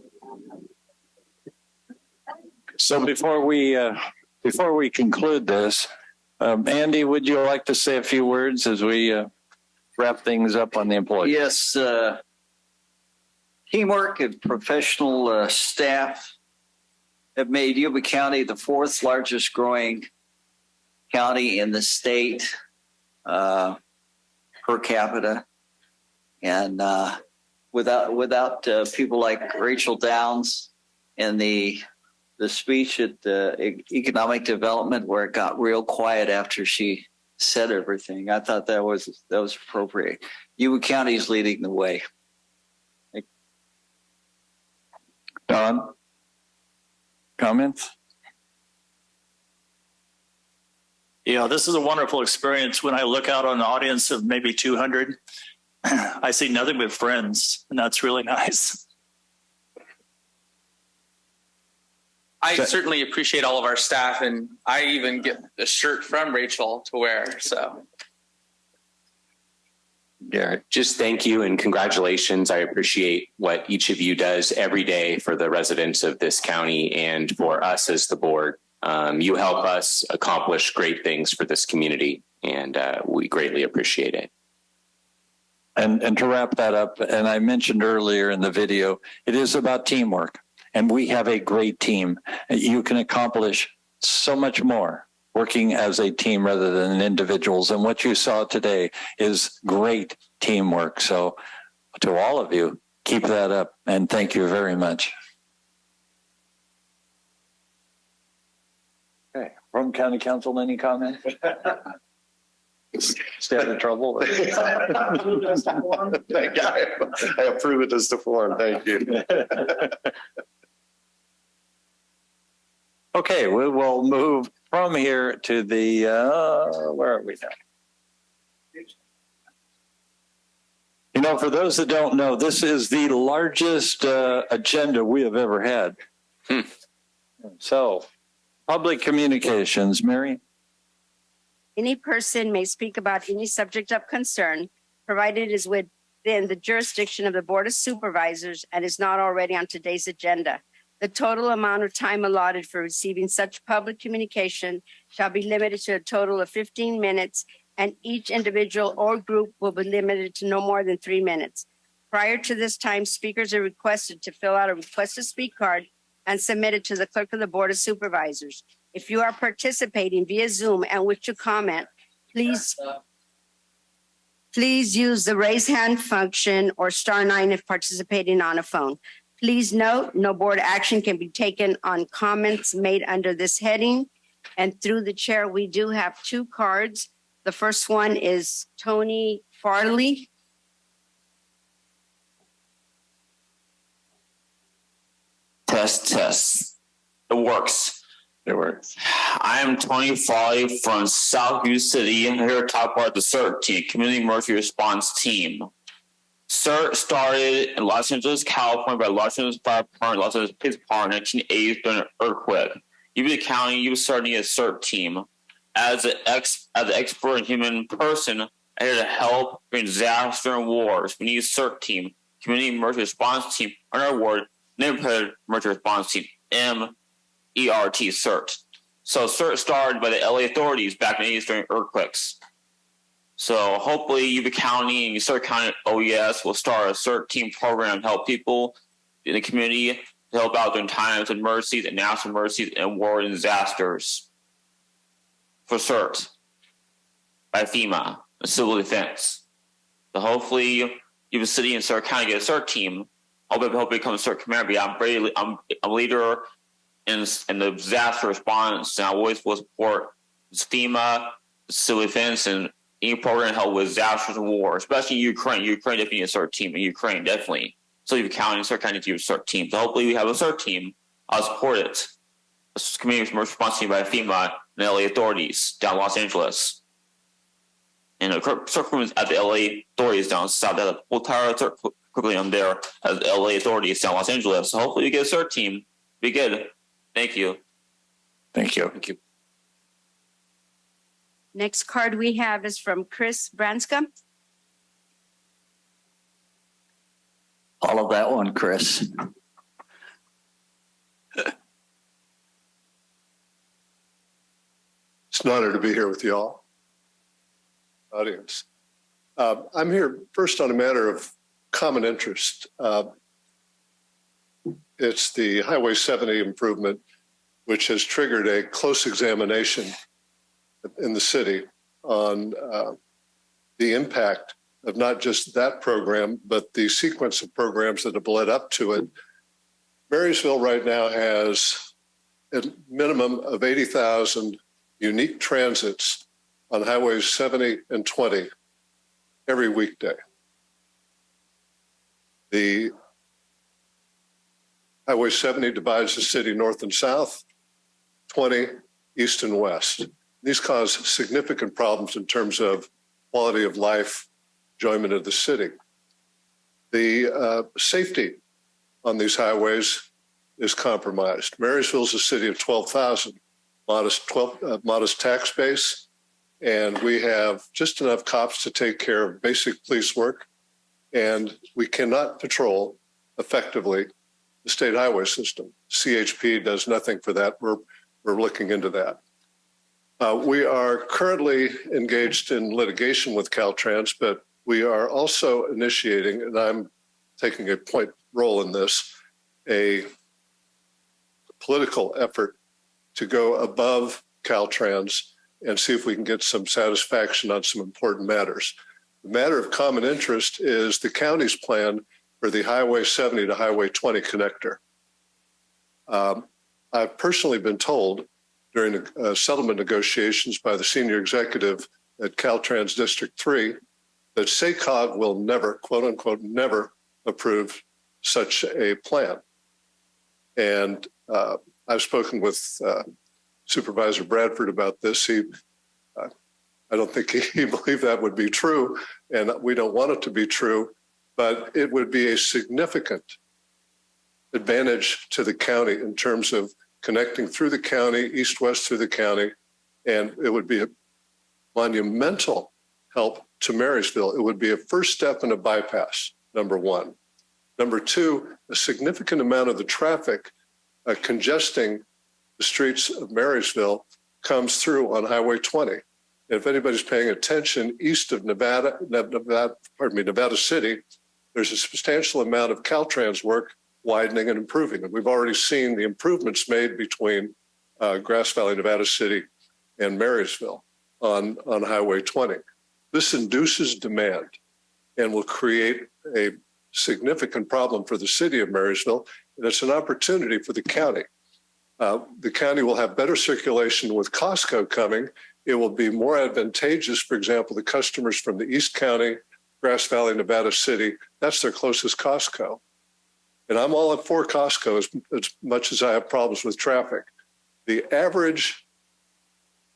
So before we conclude this, Andy, would you like to say a few words as we wrap things up on the employees? Yes, teamwork and professional staff have made Yuba County the 4th largest growing county in the state per capita. And without people like Rachel Downs and the speech at the economic development where it got real quiet after she said everything, I thought that was appropriate. Yuba County is leading the way. Don, comments? Yeah, this is a wonderful experience. When I look out on an audience of maybe 200, I see nothing but friends, and that's really nice. I certainly appreciate all of our staff, and I even get a shirt from Rachel to wear. So, Garrett, just thank you and congratulations. I appreciate what each of you does every day for the residents of this county and for us as the board. You help us accomplish great things for this community, and we greatly appreciate it. And to wrap that up, and I mentioned earlier in the video, it is about teamwork, and we have a great team. You can accomplish so much more working as a team rather than individuals. And what you saw today is great teamwork. So to all of you, keep that up and thank you very much. Okay, from County Council, any comment? Stay out of trouble. Thank you. I approve it as the form. Thank you. Okay, we will move from here to the, where are we now? You know, for those that don't know, this is the largest agenda we have ever had. So, public communications, Mary? Any person may speak about any subject of concern, provided it is within the jurisdiction of the Board of Supervisors and is not already on today's agenda. The total amount of time allotted for receiving such public communication shall be limited to a total of 15 minutes, and each individual or group will be limited to no more than 3 minutes. Prior to this time, speakers are requested to fill out a request to speak card and submit it to the clerk of the Board of Supervisors. If you are participating via Zoom and wish to comment, please use the raise hand function or *9 if participating on a phone. Please note, no board action can be taken on comments made under this heading. And through the chair, we do have 2 cards. The first one is Tony Farley. Test. It works. It works. I am Tony Farley from South Yuba-Sutter. I'm here to talk about the CERT team, Community Emergency Response Team. CERT started in Los Angeles, California by Los Angeles Fire Department, Los Angeles Police Department in the 1980s during an earthquake. Yuba County, Yuba-Sutter needed a CERT team. As an expert and human person, I'm here to help during disaster and wars. We need a CERT team, Community Emergency Response Team, on our word, Neighborhood Emergency Response Team, MERT, CERT. So CERT started by the LA authorities back in the 80s during earthquakes. So hopefully Yuba County and Yuba-Sutter County OES will start a CERT team program to help people in the community to help out during times of emergencies and national emergencies and war and disasters. For CERT by FEMA, the Civil Defense. So hopefully Yuba-Sutter and Sutter County get a CERT team. I hope it becomes a CERT commander. I'm a leader in the disaster response, and I always will support FEMA, the Civil Defense, and any program to help with disasters and war, especially in Ukraine. Ukraine definitely needs a CERT team in Ukraine, definitely. So Yuba County and Sutter County need a CERT team. So hopefully we have a CERT team. I'll support it. A community emergency response team by FEMA and LA authorities down Los Angeles. And a CERT room at the LA authorities down south. That whole entire CERT quickly on there as the LA authorities down Los Angeles. So hopefully we get a CERT team. Be good. Thank you. Thank you. Thank you. Next card we have is from Chris Branscombe. All of that one, Chris. It's an honor to be here with you all, audience. I'm here first on a matter of common interest. It's the Highway 70 improvement, which has triggered a close examination in the city on the impact of not just that program, but the sequence of programs that have led up to it. Marysville right now has a minimum of 80,000 unique transits on highways 70 and 20 every weekday. The Highway 70 divides the city north and south, 20 east and west. These cause significant problems in terms of quality of life, enjoyment of the city. The safety on these highways is compromised. Marysville is a city of 12,000, modest tax base, and we have just enough cops to take care of basic police work, and we cannot patrol effectively the state highway system. CHP does nothing for that. We're looking into that. We are currently engaged in litigation with Caltrans, but we are also initiating, and I'm taking a point role in this, a political effort to go above Caltrans and see if we can get some satisfaction on some important matters. The matter of common interest is the county's plan for the Highway 70 to Highway 20 connector. I've personally been told during settlement negotiations by the senior executive at Caltrans District 3 that SACOG will never, quote unquote, never approve such a plan. And I've spoken with Supervisor Bradford about this. I don't think he believed that would be true, and we don't want it to be true, but it would be a significant advantage to the county in terms of connecting through the county, east-west through the county, and it would be a monumental help to Marysville. It would be a first step in a bypass, number one. Number two, a significant amount of the traffic congesting the streets of Marysville comes through on Highway 20. And if anybody's paying attention, east of Nevada City, there's a substantial amount of Caltrans work widening and improving. And we've already seen the improvements made between Grass Valley, Nevada City and Marysville on Highway 20. This induces demand and will create a significant problem for the city of Marysville, and it's an opportunity for the county. The county will have better circulation with Costco coming. It will be more advantageous, for example, the customers from the East County, Grass Valley, Nevada City, that's their closest Costco. And I'm all for Costco as much as I have problems with traffic. The average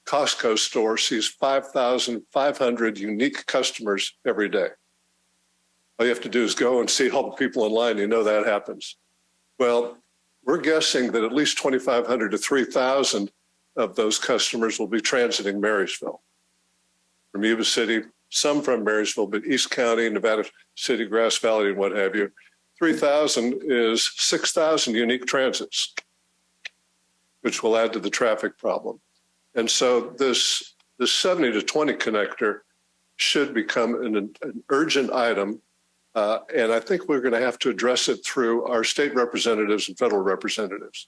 Costco store sees 5,500 unique customers every day. All you have to do is go and see all the people in line. You know that happens. Well, we're guessing that at least 2,500 to 3,000 of those customers will be transiting Marysville from Yuba City, some from Marysville, but East County, Nevada City, Grass Valley, and what have you. 3,000 is 6,000 unique transits, which will add to the traffic problem. And so this 70 to 20 connector should become an urgent item. And I think we're going to have to address it through our state representatives and federal representatives.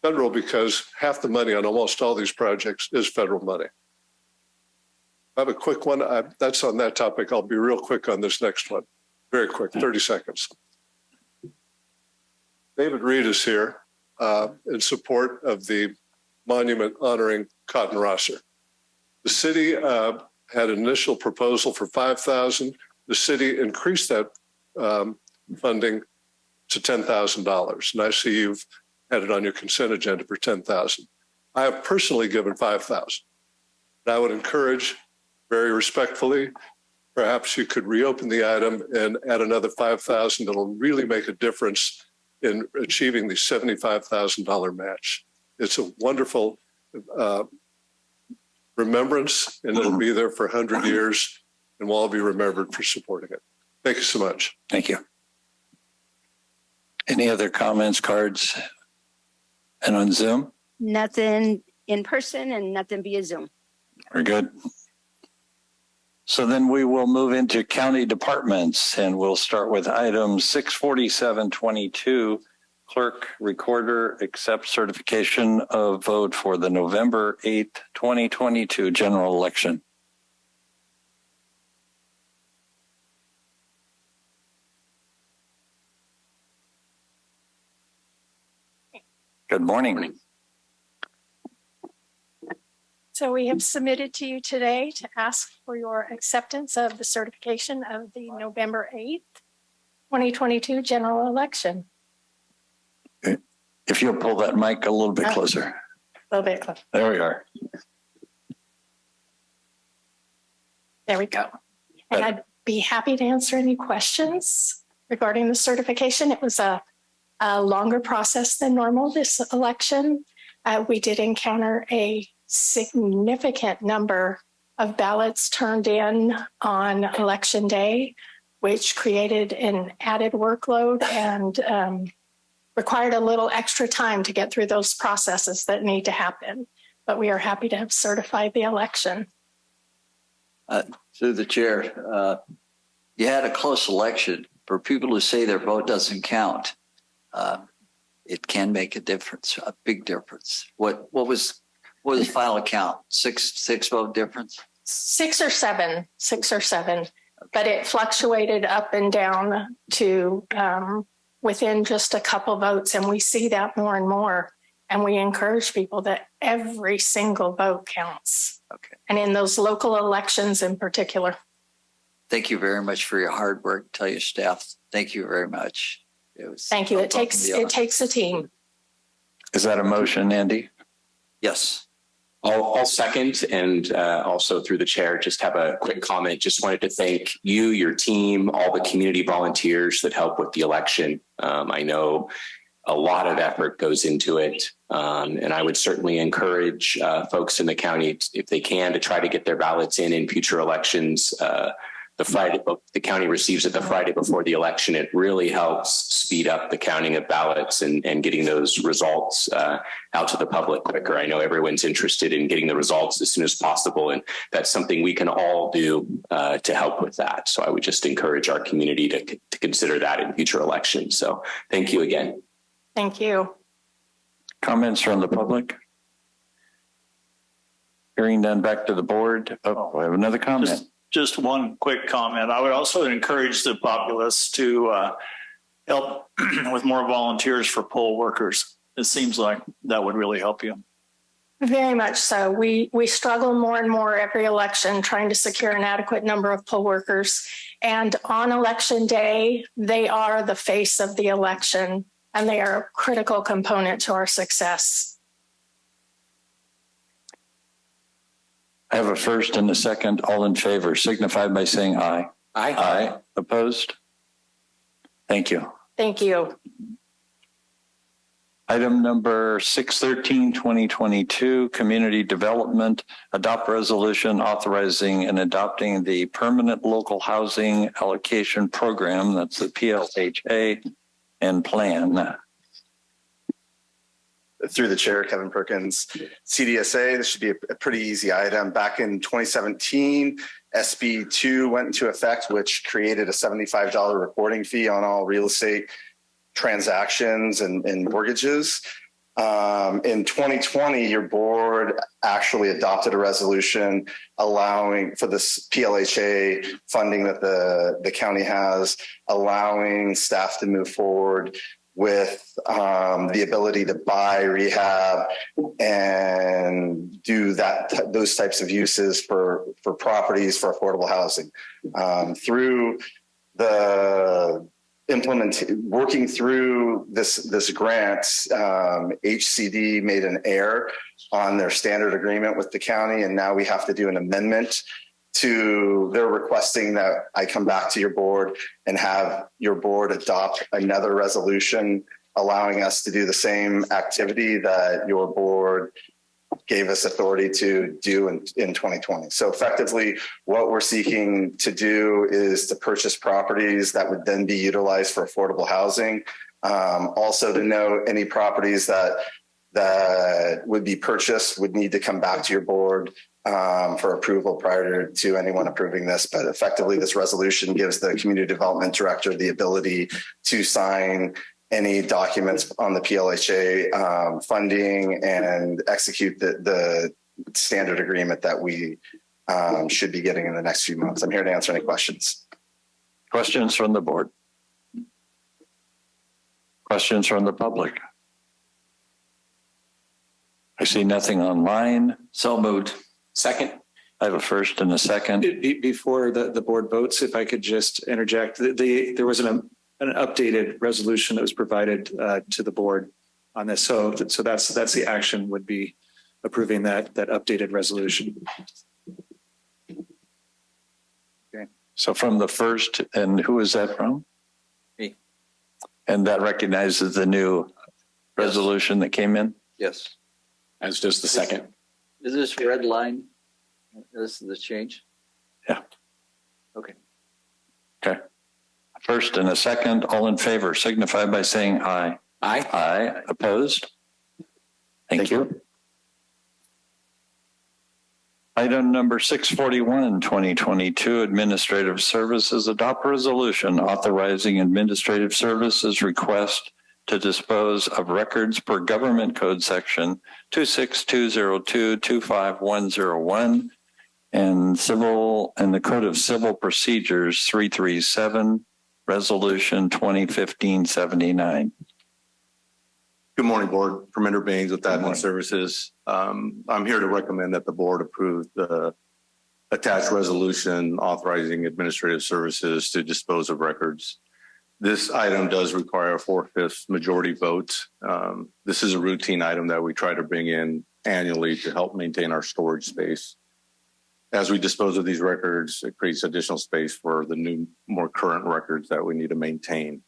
Federal, because half the money on almost all these projects is federal money. I have a quick one. That's on that topic. I'll be real quick on this next one. Very quick, 30 seconds. David Reed is here in support of the monument honoring Cotton Rosser. The city had an initial proposal for $5,000. The city increased that funding to $10,000. And I see you've had it on your consent agenda for $10,000. I have personally given $5,000. And I would encourage, very respectfully, perhaps you could reopen the item and add another $5,000 that'll really make a difference in achieving the $75,000 match. It's a wonderful remembrance, and it'll be there for 100 years, and we'll all be remembered for supporting it. Thank you so much. Thank you. Any other comments, cards, and on Zoom? Nothing in person and nothing via Zoom. Very good. So then we will move into county departments, and we'll start with item 64722, clerk recorder accept certification of vote for the November 8th, 2022 general election. Good morning. So we have submitted to you today to ask for your acceptance of the certification of the November 8th, 2022 general election. Okay. If you'll pull that mic a little bit closer. A little bit closer. There we are. There we go. And I'd be happy to answer any questions regarding the certification. It was a longer process than normal this election. We did encounter a significant number of ballots turned in on election day, which created an added workload and required a little extra time to get through those processes that need to happen. But we are happy to have certified the election. Through the chair, you had a close election. For people who say their vote doesn't count, it can make a difference, a big difference. What was What was the final count? Six vote difference? 6 or 7, but it fluctuated up and down to within just a couple votes. And we see that more and more. And we encourage people that every single vote counts. Okay. And in those local elections in particular. Thank you very much for your hard work. Tell your staff, thank you very much. Thank you. It takes a team. Is that a motion, Andy? Yes. I'll second, and also through the chair, just have a quick comment. Just wanted to thank you, your team, all the community volunteers that help with the election. I know a lot of effort goes into it, and I would certainly encourage folks in the county, if they can, to try to get their ballots in future elections. The county receives it the Friday before the election. It really helps speed up the counting of ballots and getting those results out to the public quicker. I know everyone's interested in getting the results as soon as possible, and that's something we can all do to help with that. So I would just encourage our community to consider that in future elections. So thank you again. Thank you. Comments from the public? Hearing none, back to the board. Oh, I have another comment. Just one quick comment. I would also encourage the populace to help with more volunteers for poll workers. It seems like that would really help you. Very much so. We struggle more and more every election trying to secure an adequate number of poll workers. And on election day, they are the face of the election, and they are a critical component to our success. I have a first and a second. All in favor signify by saying aye. Aye. Aye. Opposed? Thank you. Thank you. Item number 613, 2022, Community Development, adopt resolution authorizing and adopting the Permanent Local Housing Allocation Program, that's the PLHA, and plan. Through the chair, Kevin Perkins, CDSA, this should be a pretty easy item. Back in 2017, SB 2 went into effect, which created a $75 reporting fee on all real estate transactions and mortgages. In 2020, your board actually adopted a resolution allowing for this PLHA funding that the county has, allowing staff to move forward with the ability to buy, rehab, and do those types of uses for properties for affordable housing. Through the working through this grant, HCD made an error on their standard agreement with the county, and now we have to do an amendment to, they're requesting that I come back to your board and have your board adopt another resolution allowing us to do the same activity that your board gave us authority to do in 2020. So effectively, what we're seeking to do is to purchase properties that would then be utilized for affordable housing. Also to note, any properties that would be purchased would need to come back to your board for approval prior to anyone approving this. But effectively, this resolution gives the community development director the ability to sign any documents on the PLHA funding and execute the standard agreement that we should be getting in the next few months. I'm here to answer any questions. Questions from the board? Questions from the public? I see nothing online. So moved. Second. I have a first and a second. Before the board votes, if I could just interject, there was an updated resolution that was provided to the board on this. So that's the action, would be approving that updated resolution. Okay. So from the first, and who is that from? Me. And that recognizes the new resolution that came in? Yes. As does the second. Is this red line? This is the change? Yeah. Okay. Okay. First and a second, all in favor signify by saying aye. Aye. Aye. Opposed? Thank you. Item number 641, 2022, Administrative Services, adopt resolution authorizing administrative services request to dispose of records per government code section 26202-25101 and the Code of Civil Procedures 337, Resolution 2015-79. Good morning, Board. Perminder Baines with Admin Services. I'm here to recommend that the Board approve the attached resolution authorizing administrative services to dispose of records. This item does require a 4/5 majority vote. This is a routine item that we try to bring in annually to help maintain our storage space. As we dispose of these records, it creates additional space for the new, more current records that we need to maintain.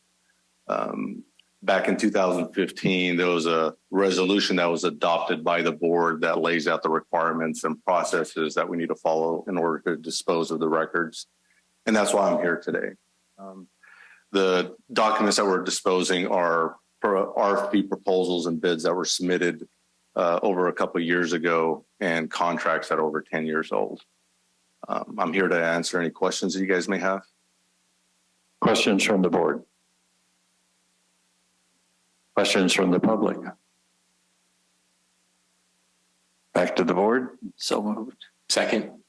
Back in 2015, there was a resolution that was adopted by the board that lays out the requirements and processes that we need to follow in order to dispose of the records. And that's why I'm here today. The documents that we're disposing are RFP proposals and bids that were submitted over a couple of years ago and contracts that are over 10 years old. I'm here to answer any questions that you guys may have. Questions from the board? Questions from the public? Back to the board. So moved. Second.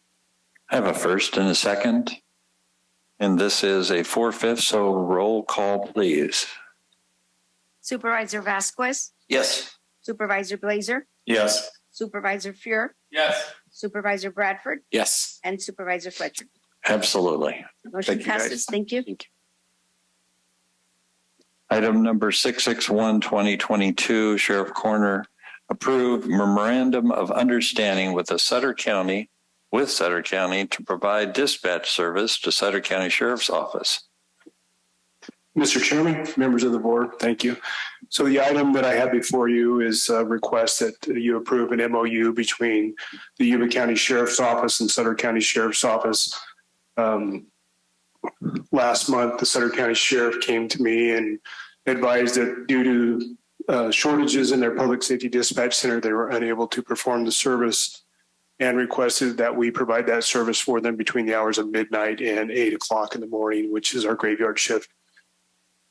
I have a first and a second. And this is a 4/5, so roll call, please. Supervisor Vasquez, Yes. Supervisor Blazer, Yes. Supervisor Fuhr, Yes. Supervisor Bradford, Yes. and Supervisor Fletcher. Absolutely. Motion Thank you, guys. passes. Thank you. Item number 661-2022, Sheriff Corner, approve memorandum of understanding with Sutter County to provide dispatch service to Sutter County Sheriff's Office. Mr. Chairman, members of the board, thank you. So the item that I have before you is a request that you approve an MOU between the Yuba County Sheriff's Office and Sutter County Sheriff's Office. Last month, the Sutter County Sheriff came to me and advised that due to shortages in their public safety dispatch center, they were unable to perform the service and requested that we provide that service for them between the hours of midnight and 8 o'clock in the morning, which is our graveyard shift.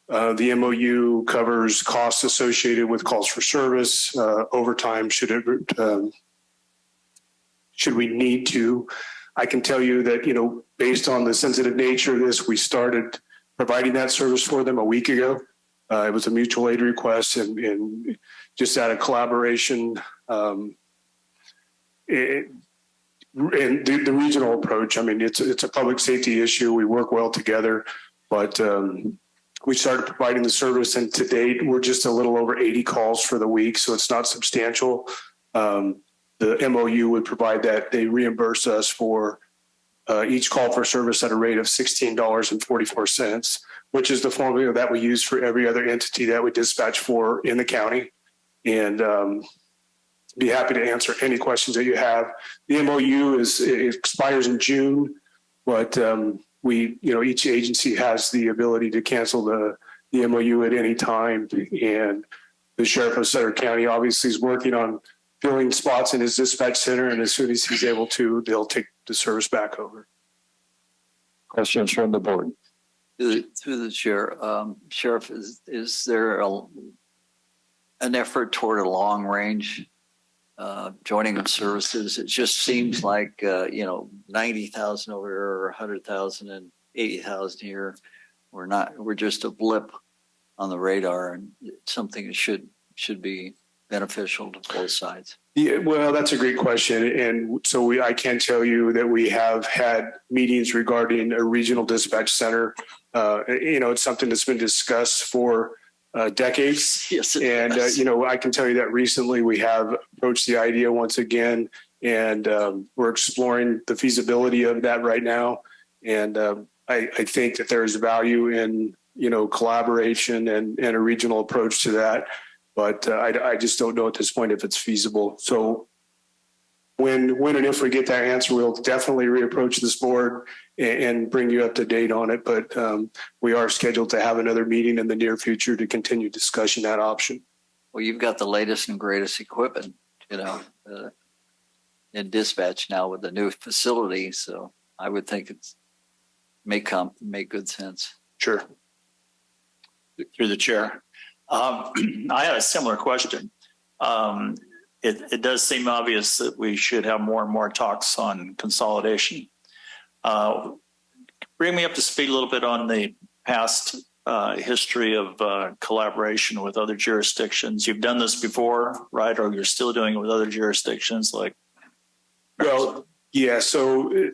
The MOU covers costs associated with calls for service, overtime should we need to. I can tell you that, based on the sensitive nature of this, we started providing that service for them a week ago. It was a mutual aid request and just out of collaboration, and the regional approach. I mean, it's a public safety issue. We work well together, but we started providing the service, and to date, we're just a little over 80 calls for the week, so it's not substantial. The MOU would provide that. They reimburse us for each call for service at a rate of $16.44, which is the formula that we use for every other entity that we dispatch for in the county. And be happy to answer any questions that you have. The MOU it expires in June, but each agency has the ability to cancel the MOU at any time. And the Sheriff of Sutter County obviously is working on filling spots in his dispatch center, and as soon as he's able to, they'll take the service back over. Questions from the board? Through the chair, Sheriff, is there an effort toward a long range joining of services? It just seems like 90,000 over here, or 100,000 and 80,000 here. We're just a blip on the radar, and it's something that should be beneficial to both sides. Yeah, well, that's a great question. And so I can tell you that we have had meetings regarding a regional dispatch center. It's something that's been discussed for decades. Yes, and, I can tell you that recently we have approached the idea once again, and we're exploring the feasibility of that right now. And I think that there is value in, collaboration and a regional approach to that. But I just don't know at this point if it's feasible. So when and if we get that answer, we'll definitely reapproach this board and bring you up to date on it. But we are scheduled to have another meeting in the near future to continue discussing that option. Well, you've got the latest and greatest equipment, in dispatch now with the new facility. So I would think it's make good sense. Sure. Through the chair. I had a similar question. It does seem obvious that we should have more and more talks on consolidation. Bring me up to speed a little bit on the past history of collaboration with other jurisdictions. You've done this before, right? Or you're still doing it with other jurisdictions like? Well, yeah. So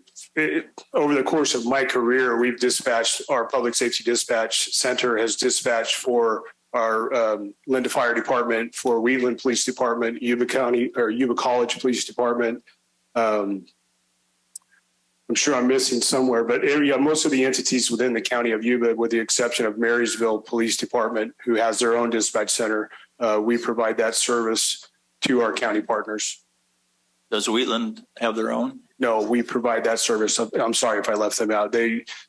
over the course of my career, we've dispatched, our public safety dispatch center has dispatched for our Linda Fire Department, for Wheatland Police Department, Yuba County or Yuba College Police Department. I'm sure I'm missing somewhere, but most of the entities within the county of Yuba, with the exception of Marysville Police Department, who has their own dispatch center, we provide that service to our county partners. Does Wheatland have their own? No, we provide that service. I'm sorry if I left them out.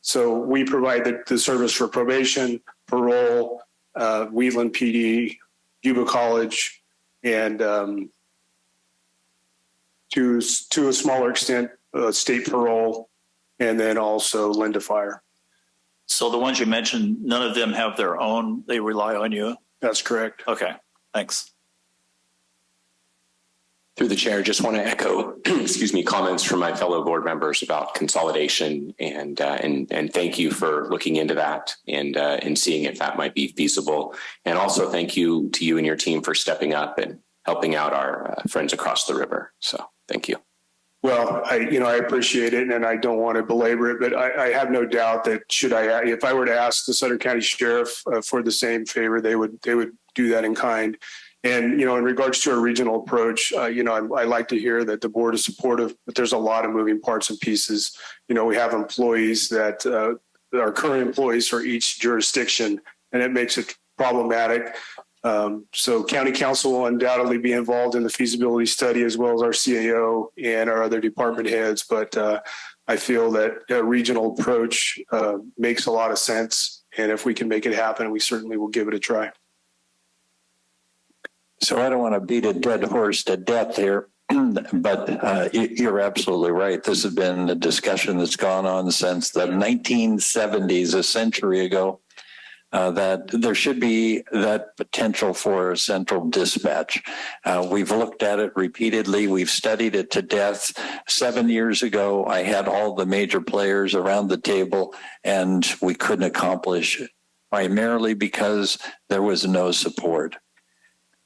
So we provide the service for probation, parole, Wheatland PD, Yuba College, and to a smaller extent, state parole, and then also Linda Fire. So the ones you mentioned, none of them have their own, they rely on you? That's correct. Okay, thanks. Through the chair, just want to echo, excuse me, comments from my fellow board members about consolidation, and thank you for looking into that and seeing if that might be feasible. And also thank you to you and your team for stepping up and helping out our friends across the river. So thank you. Well, I appreciate it, and I don't want to belabor it, but I have no doubt that if I were to ask the Sutter County Sheriff for the same favor, they would do that in kind. And, in regards to our regional approach, I like to hear that the board is supportive, but there's a lot of moving parts and pieces. We have employees that are current employees for each jurisdiction, and it makes it problematic. So county council will undoubtedly be involved in the feasibility study, as well as our CAO and our other department heads. But I feel that a regional approach makes a lot of sense. And if we can make it happen, we certainly will give it a try. So I don't want to beat a dead horse to death here, but you're absolutely right. This has been a discussion that's gone on since the 1970s, a century ago, that there should be that potential for a central dispatch. We've looked at it repeatedly. We've studied it to death. 7 years ago, I had all the major players around the table, and we couldn't accomplish it, primarily because there was no support.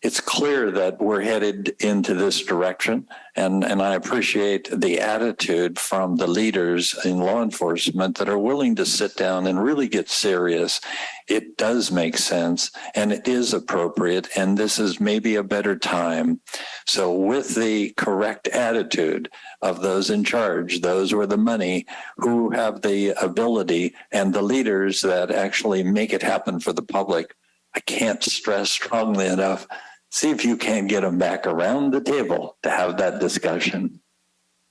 It's clear that we're headed into this direction, and I appreciate the attitude from the leaders in law enforcement that are willing to sit down and really get serious. It does make sense, and it is appropriate, and this is maybe a better time. So with the correct attitude of those in charge, those with the money, who have the ability, and the leaders that actually make it happen for the public, I can't stress strongly enough, see if you can get them back around the table to have that discussion.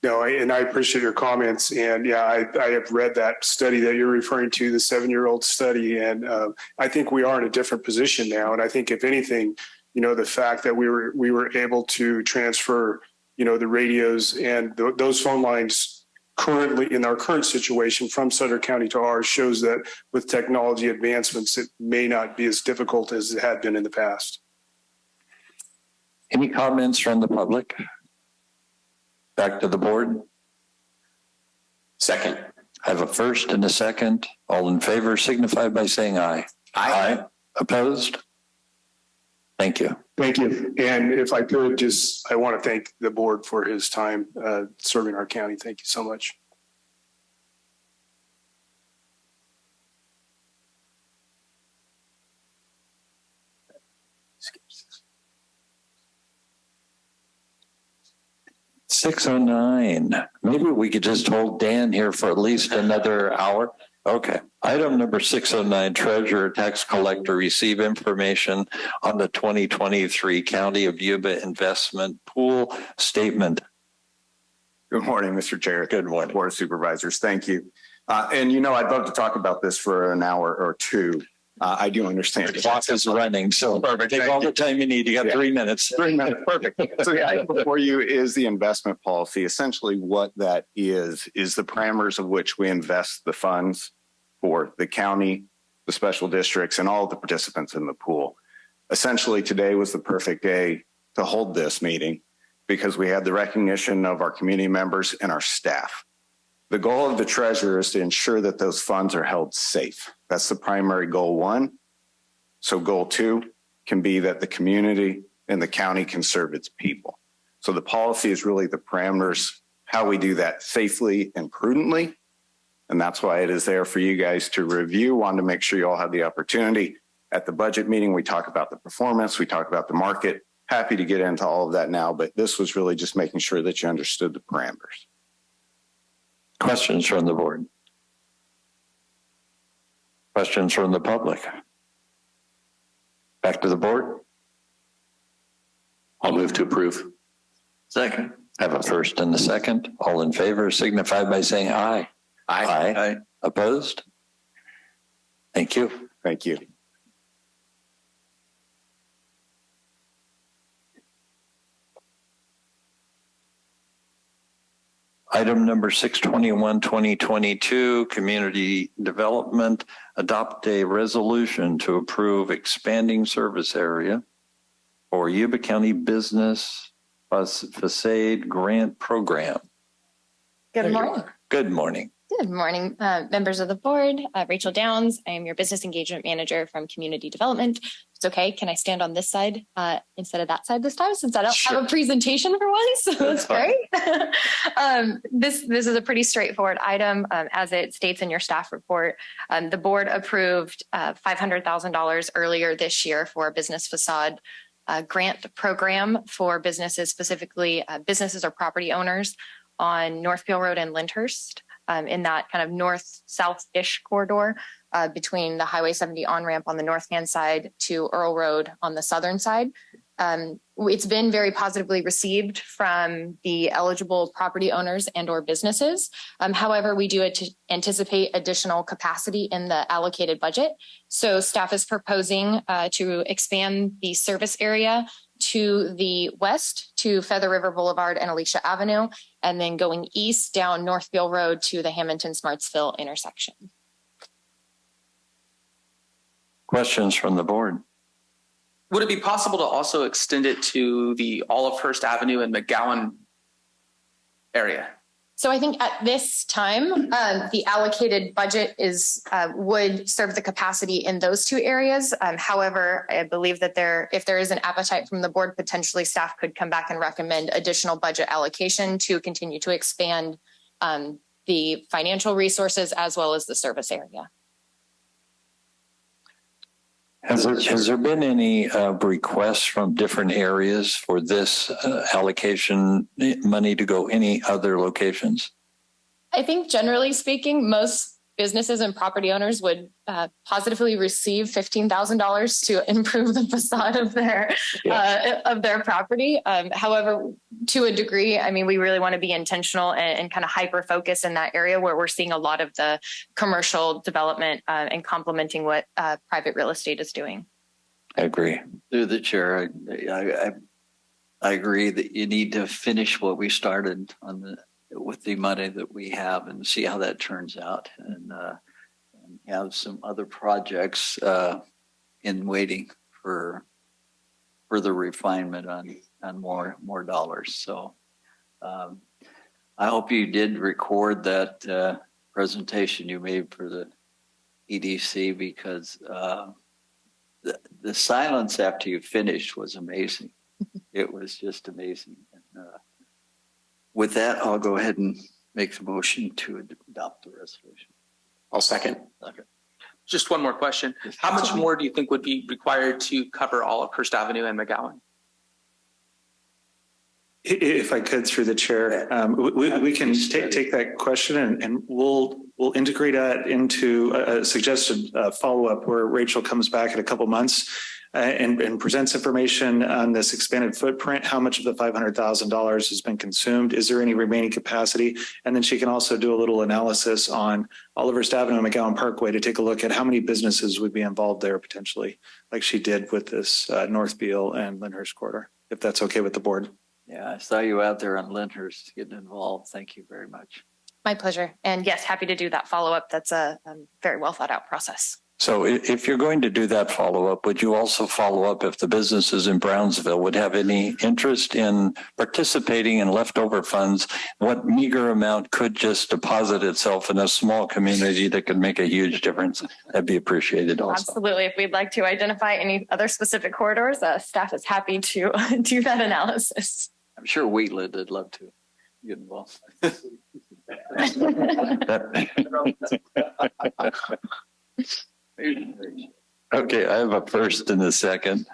No, and I appreciate your comments. And yeah, I have read that study that you're referring to, the 7-year-old study. And I think we are in a different position now. And I think if anything, the fact that we were able to transfer, the radios and those phone lines currently in our current situation from Sutter County to ours shows that with technology advancements, it may not be as difficult as it had been in the past. Any comments from the public? Back to the board. Second. I have a first and a second. All in favor signify by saying aye. Aye. Opposed? Thank you. Thank you. And if I could I want to thank the board for his time serving our county. Thank you so much. $609. Maybe we could just hold Dan here for at least another hour. Okay. Item number 609, Treasurer, Tax Collector, receive information on the 2023 County of Yuba Investment Pool Statement. Good morning, Mr. Chair. Good morning. Board of Supervisors. Thank you. And I'd love to talk about this for an hour or two. I do understand. The clock is running, so perfect. Take all the time you need. You got 3 minutes. 3 minutes, perfect. So the item before you is the investment policy. Essentially what that is the parameters of which we invest the funds for the county, the special districts, and all of the participants in the pool. Essentially, today was the perfect day to hold this meeting because we had the recognition of our community members and our staff. The goal of the treasurer is to ensure that those funds are held safe. That's the primary goal one. So goal two can be that the community and the county can serve its people. So the policy is really the parameters, how we do that safely and prudently. And that's why it is there for you guys to review. Wanted to make sure you all have the opportunity. At the budget meeting, we talk about the performance, we talk about the market. Happy to get into all of that now, but this was really just making sure that you understood the parameters. Questions from the board? Questions from the public? Back to the board. I'll move to approve. Second. Have a first and a second. All in favor signify by saying aye. Aye. Aye. Opposed? Thank you. Thank you. Item number 621, 2022, Community Development, adopt a resolution to approve expanding service area for Yuba County Business Facade Grant Program. Good morning. Good morning. Good morning, members of the board. Rachel Downs. I am your business engagement manager from Community Development. It's okay. Can I stand on this side instead of that side this time, since I don't have a presentation for once? So that's great. This is a pretty straightforward item. As it states in your staff report, the board approved $500,000 earlier this year for a business facade grant program for businesses, specifically businesses or property owners on Northfield Road and Lyndhurst. In that kind of north-south-ish corridor between the Highway 70 on-ramp on the north-hand side to Earl Road on the southern side. It's been very positively received from the eligible property owners and or businesses. However, we do anticipate additional capacity in the allocated budget. So staff is proposing to expand the service area to the west to Feather River Boulevard and Alicia Avenue, and then going east down Northfield Road to the Hamilton-Smartsville intersection. Questions from the board? Would it be possible to also extend it to the Olive Hurst Avenue and McGowan area? So I think at this time, the allocated budget would serve the capacity in those two areas. However, I believe that if there is an appetite from the board, potentially staff could come back and recommend additional budget allocation to continue to expand the financial resources as well as the service area. Has there been any requests from different areas for this allocation money to go any other locations? I think generally speaking, most businesses and property owners would positively receive $15,000 to improve the facade of their property. However, to a degree, I mean, we really want to be intentional and kind of hyper focus in that area where we're seeing a lot of the commercial development and complementing what private real estate is doing. I agree. Through the chair, I agree that you need to finish what we started with the money that we have and see how that turns out, and have some other projects in waiting for further refinement on more dollars. So I hope you did record that presentation you made for the EDC, because the silence after you finished was amazing. It was just amazing. And, with that, I'll go ahead and make the motion to adopt the resolution. I'll second. Okay. Just one more question. How much more do you think would be required to cover all of Hurst Avenue and McGowan? If I could, through the chair, we can take that question and we'll integrate that into a suggested follow-up where Rachel comes back in a couple months and presents information on this expanded footprint, how much of the $500,000 has been consumed, is there any remaining capacity? And then she can also do a little analysis on Olive Hurst Avenue and McGowan Parkway to take a look at how many businesses would be involved there potentially, like she did with this North Beale and Lyndhurst corridor, if that's okay with the board. Yeah, I saw you out there on Lyndhurst getting involved. Thank you very much. My pleasure. And yes, happy to do that follow-up. That's a very well thought out process. So if you're going to do that follow-up, would you also follow up if the businesses in Brownsville would have any interest in participating in leftover funds? What meager amount could just deposit itself in a small community that could make a huge difference? That'd be appreciated also. Absolutely. If we'd like to identify any other specific corridors, staff is happy to do that analysis. I'm sure Wheatland would love to get involved. Okay, I have a first and a second.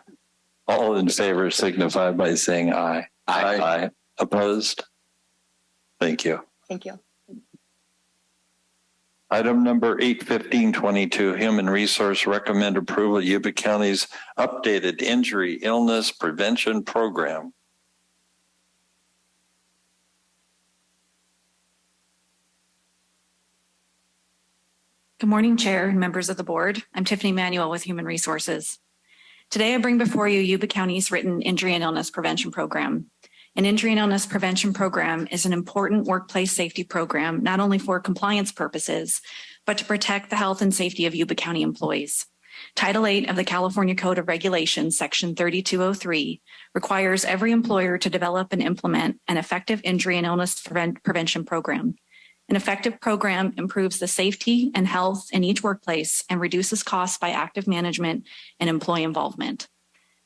All in favor signify by saying aye. Aye. Aye. Opposed? Thank you. Thank you. Item number 81522, Human Resource recommend approval of Yuba County's updated injury illness prevention program. Good morning, Chair and members of the board. I'm Tiffany Manuel with Human Resources. Today, I bring before you Yuba County's written injury and illness prevention program. An injury and illness prevention program is an important workplace safety program, not only for compliance purposes, but to protect the health and safety of Yuba County employees. Title 8 of the California Code of Regulations, Section 3203, requires every employer to develop and implement an effective injury and illness prevention program. An effective program improves the safety and health in each workplace and reduces costs by active management and employee involvement.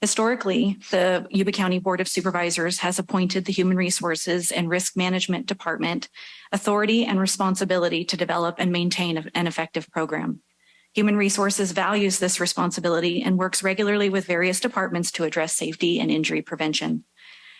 Historically, the Yuba County Board of Supervisors has appointed the Human Resources and Risk Management Department authority and responsibility to develop and maintain an effective program. Human Resources values this responsibility and works regularly with various departments to address safety and injury prevention.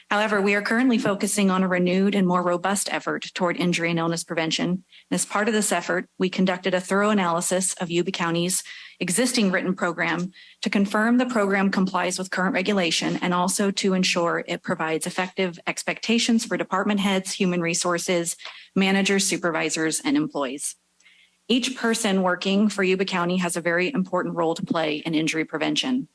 However, we are currently focusing on a renewed and more robust effort toward injury and illness prevention. And as part of this effort, we conducted a thorough analysis of Yuba County's existing written program to confirm the program complies with current regulation and also to ensure it provides effective expectations for department heads, human resources, managers, supervisors, and employees. Each person working for Yuba County has a very important role to play in injury prevention.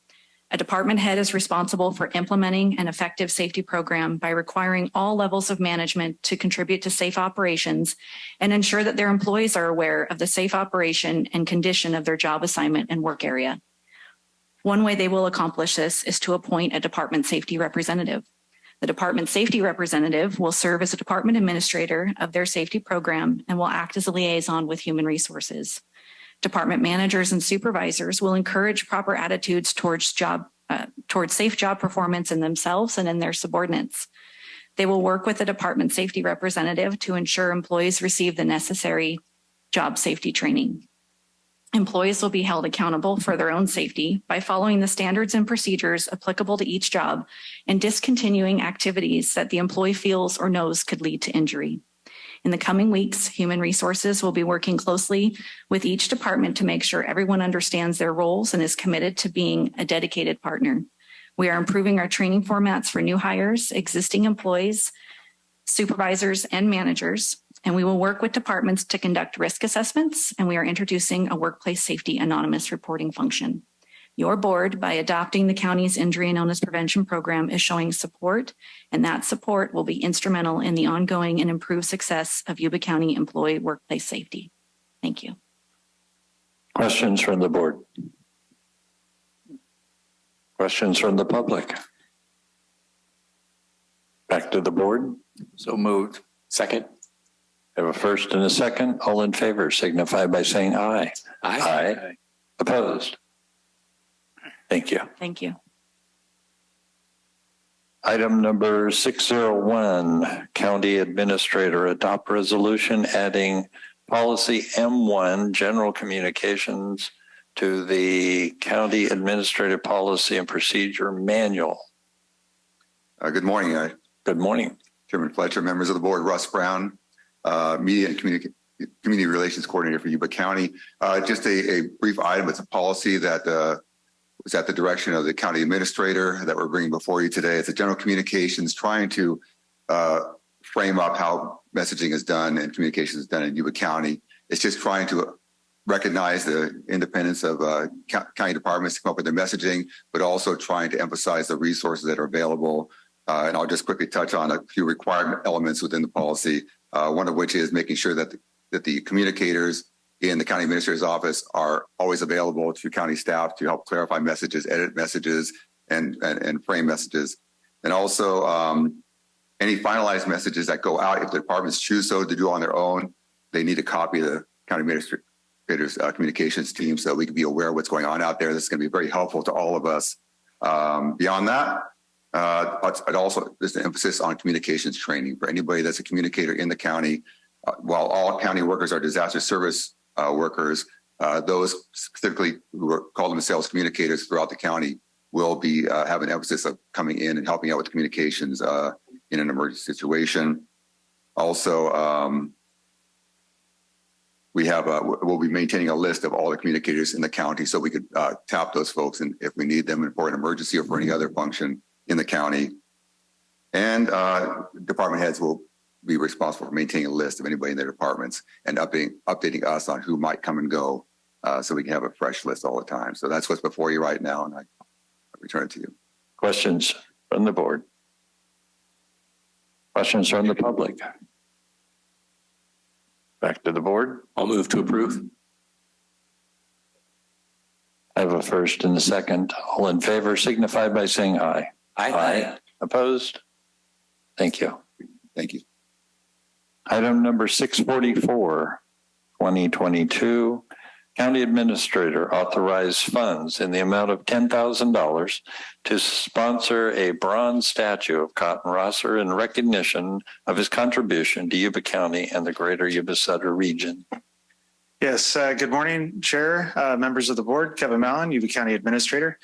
A department head is responsible for implementing an effective safety program by requiring all levels of management to contribute to safe operations and ensure that their employees are aware of the safe operation and condition of their job assignment and work area. One way they will accomplish this is to appoint a department safety representative. The department safety representative will serve as a department administrator of their safety program and will act as a liaison with human resources. Department managers and supervisors will encourage proper attitudes towards safe job performance in themselves and in their subordinates. They will work with the department safety representative to ensure employees receive the necessary job safety training. Employees will be held accountable for their own safety by following the standards and procedures applicable to each job and discontinuing activities that the employee feels or knows could lead to injury. In the coming weeks, Human Resources will be working closely with each department to make sure everyone understands their roles and is committed to being a dedicated partner. We are improving our training formats for new hires, existing employees, supervisors, and managers, and we will work with departments to conduct risk assessments, and we are introducing a workplace safety anonymous reporting function. Your board, by adopting the county's injury and illness prevention program, is showing support, and that support will be instrumental in the ongoing and improved success of Yuba County employee workplace safety. Thank you. Questions from the board? Questions from the public? Back to the board. So moved. Second. Have a first and a second. All in favor signify by saying aye. Aye. Aye. Opposed? Thank you. Thank you. Item number 601, County Administrator adopt resolution adding policy M1, general communications, to the County Administrative Policy and Procedure Manual. Good morning. Good morning. Chairman Fletcher, members of the board, Russ Brown, Media and Community Relations Coordinator for Yuba County. Just a brief item. It's a policy that was at the direction of the county administrator that we're bringing before you today. It's a general communications trying to frame up how messaging is done and communication is done in Yuba County. It's just trying to recognize the independence of county departments to come up with their messaging, but also trying to emphasize the resources that are available. And I'll just quickly touch on a few required elements within the policy, one of which is making sure that the communicators in the county administrator's office are always available to county staff to help clarify messages, edit messages, and frame messages. And also any finalized messages that go out, if the departments choose so to do on their own, they need a copy of the county administrator's communications team so we can be aware of what's going on out there. This is going to be very helpful to all of us. Beyond that, I'd also, there's an emphasis on communications training for anybody that's a communicator in the county. While all county workers are disaster service workers, those specifically who call themselves communicators throughout the county will be have an emphasis of coming in and helping out with communications in an emergency situation. Also, we'll be maintaining a list of all the communicators in the county so we could tap those folks and if we need them for an emergency or for any other function in the county. And department heads will be responsible for maintaining a list of anybody in their departments and updating us on who might come and go so we can have a fresh list all the time. So that's what's before you right now, and I return it to you. Questions from the board? Questions from the public? Back to the board. I'll move to approve. I have a first and a second. All in favor signify by saying aye. Aye. Opposed? Thank you. Thank you. Item number 644, 2022. County Administrator authorized funds in the amount of $10,000 to sponsor a bronze statue of Cotton Rosser in recognition of his contribution to Yuba County and the greater Yuba-Sutter region. Yes, good morning, Chair, members of the board, Kevin Mallon, Yuba County Administrator.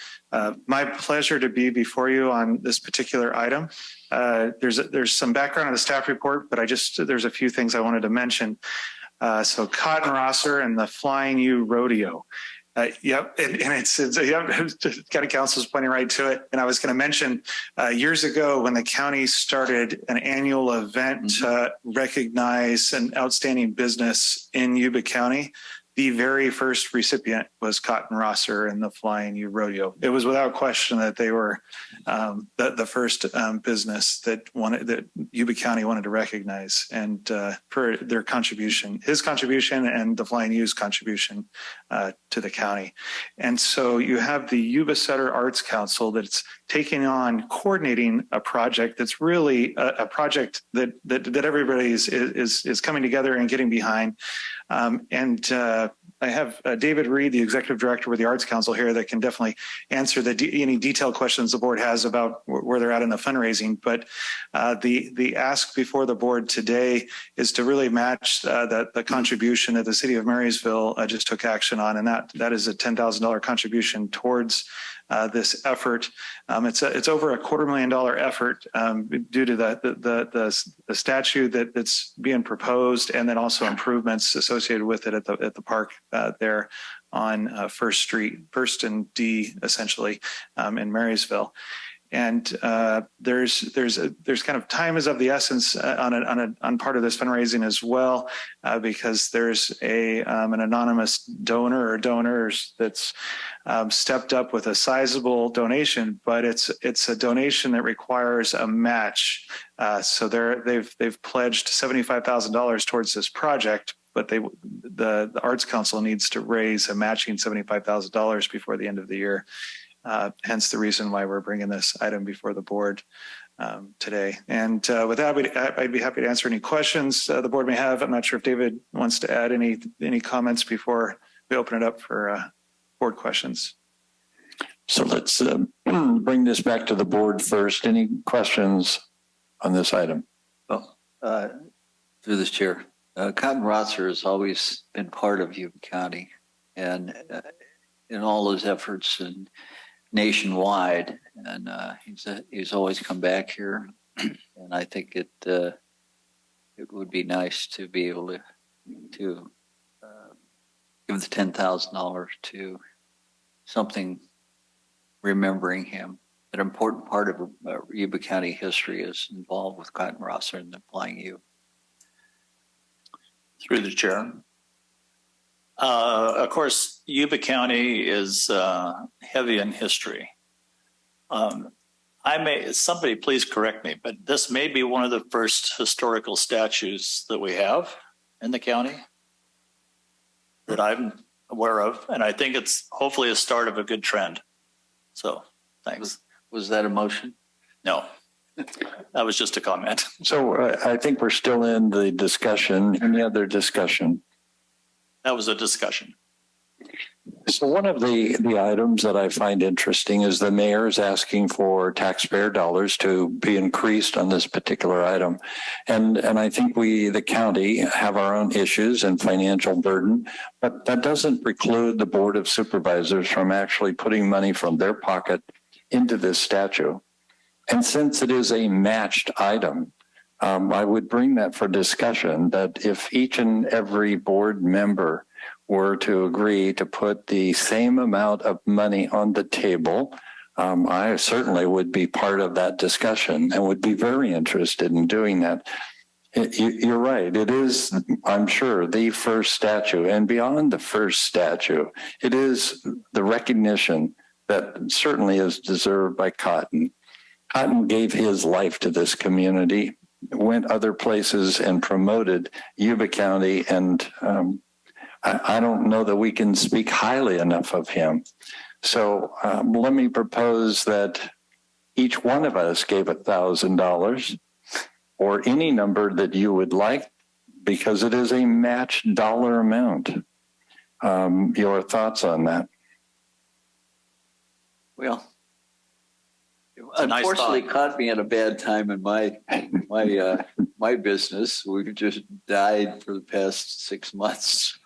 My pleasure to be before you on this particular item. There's some background on the staff report, but there's a few things I wanted to mention. So Cotton Rosser and the Flying U Rodeo. Yep, and it's County Council is pointing right to it. And I was going to mention years ago when the county started an annual event to recognize an outstanding business in Yuba County, the very first recipient was Cotton Rosser and the Flying U Rodeo. It was without question that they were the first business that Yuba County wanted to recognize, and for their contribution, his contribution and the Flying U's contribution to the county. And so you have the Yuba-Sutter Arts Council that's taking on coordinating a project that's really a project that everybody is coming together and getting behind. I have David Reed, the Executive Director with the Arts Council here, that can definitely answer any detailed questions the board has about where they're at in the fundraising. But the ask before the board today is to really match the contribution that the city of Marysville just took action on, and that is a $10,000 contribution towards this effort. It's over a $250,000 effort due to the statue that's being proposed, and then also improvements associated with it at the park there on First Street, First and D, essentially, in Marysville. And there's kind of time is of the essence on part of this fundraising as well, because there's an anonymous donor or donors that's stepped up with a sizable donation, but it's a donation that requires a match. So they've pledged $75,000 towards this project, but the Arts Council needs to raise a matching $75,000 before the end of the year. Hence the reason why we're bringing this item before the board today. And with that, I'd be happy to answer any questions the board may have. I'm not sure if David wants to add any comments before we open it up for board questions. So let's bring this back to the board first. Any questions on this item? Well, through this chair, Cotton Rosser has always been part of Yuba County, and in all his efforts and nationwide, and he's always come back here, and I think it would be nice to be able to give the $10,000 to something remembering him. An important part of Yuba County history is involved with Cotton Rosser and the Flying U. Through the chair. Of course, Yuba County is heavy in history. Somebody please correct me, but this may be one of the first historical statues that we have in the county. that I'm aware of. And I think it's hopefully a start of a good trend. So thanks. Was that a motion? No, that was just a comment. So I think we're still in the discussion. Any other discussion? That was a discussion. So one of the items that I find interesting is the mayor is asking for taxpayer dollars to be increased on this particular item. And I think the county, have our own issues and financial burden, but that doesn't preclude the Board of Supervisors from actually putting money from their pocket into this statute. And since it is a matched item, I would bring that for discussion, that if each and every board member were to agree to put the same amount of money on the table, I certainly would be part of that discussion and would be very interested in doing that. You're right. It is, I'm sure, the first statute, and beyond the first statute, it is the recognition that certainly is deserved by Cotton. Cotton gave his life to this community, went other places and promoted Yuba County, and I don't know that we can speak highly enough of him. So let me propose that each one of us gave $1,000 or any number that you would like, because it is a matched dollar amount. Your thoughts on that? Well, unfortunately, caught me at a bad time in my business. We've just died for the past 6 months.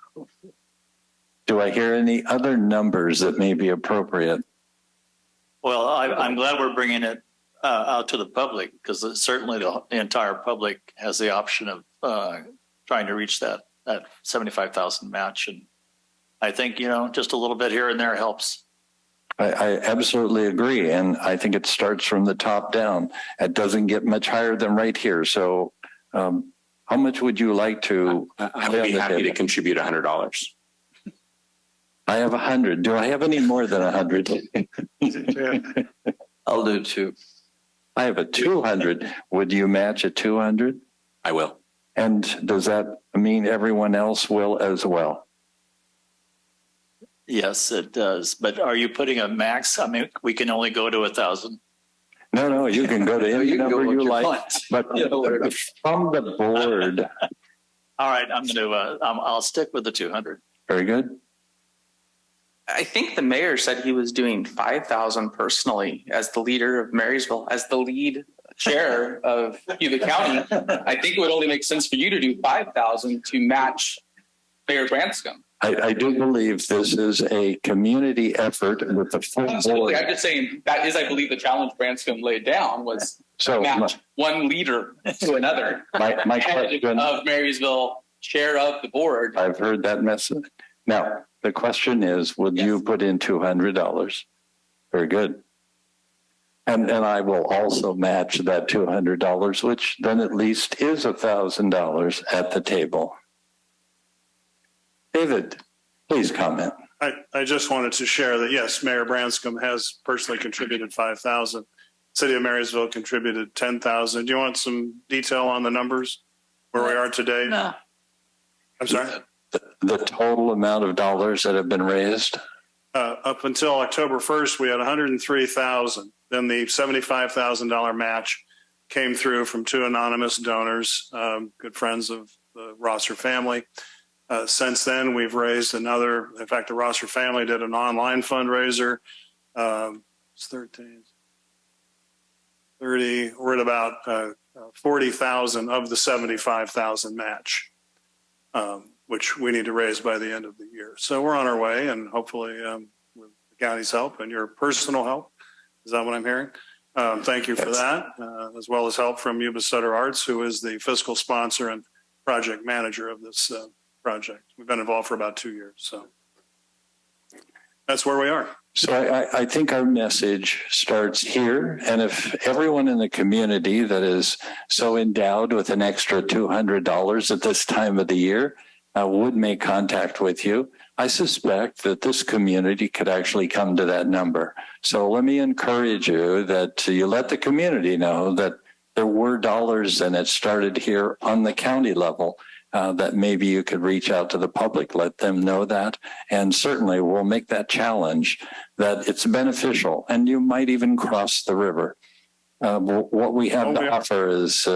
Do I hear any other numbers that may be appropriate? Well, I'm glad we're bringing it out to the public, because certainly the entire public has the option of trying to reach that 75,000 match. And I think, just a little bit here and there helps. I absolutely agree. And I think it starts from the top down. It doesn't get much higher than right here. So how much would you like to? I would be happy to contribute $100. I have 100. Do I have any more than 100? I'll do 2. I have a 200. Would you match a 200? I will. And does that mean everyone else will as well? Yes, it does. But are you putting a max? I mean, we can only go to 1,000. No, you can go to any number you like, but from the board. All right, I'll stick with the 200. Very good. I think the mayor said he was doing 5,000 personally as the leader of Marysville, as the lead chair of Yuba County. I think it would only make sense for you to do 5,000 to match Mayor Branscombe. I do believe this is a community effort with the full board. I'm just saying that is, I believe, the challenge Branscombe laid down was match one leader to another. My question of Marysville, chair of the board. I've heard that message. Now, the question is, would you put in $200? Very good. And I will also match that $200, which then at least is $1,000 at the table. David, please comment. I just wanted to share that, yes, Mayor Branscombe has personally contributed 5,000. City of Marysville contributed 10,000. Do you want some detail on the numbers where we are today? No. I'm sorry? The total amount of dollars that have been raised? Up until October 1st, we had 103,000. Then the $75,000 match came through from 2 anonymous donors, good friends of the Rosser family. Since then, we've raised another. In fact, the Rosser family did an online fundraiser. It's 13, 30. We're at about 40,000 of the 75,000 match, which we need to raise by the end of the year. So we're on our way, and hopefully with the county's help and your personal help. Is that what I'm hearing? Thank you for that, as well as help from Yuba-Sutter Arts, who is the fiscal sponsor and project manager of this project. We've been involved for about 2 years. So that's where we are. So I think our message starts here. And if everyone in the community that is so endowed with an extra $200 at this time of the year would make contact with you, I suspect that this community could actually come to that number. So let me encourage you that you let the community know that there were dollars and it started here on the county level. that maybe you could reach out to the public, let them know that. And certainly we'll make that challenge that it's beneficial and you might even cross the river. What we have to offer is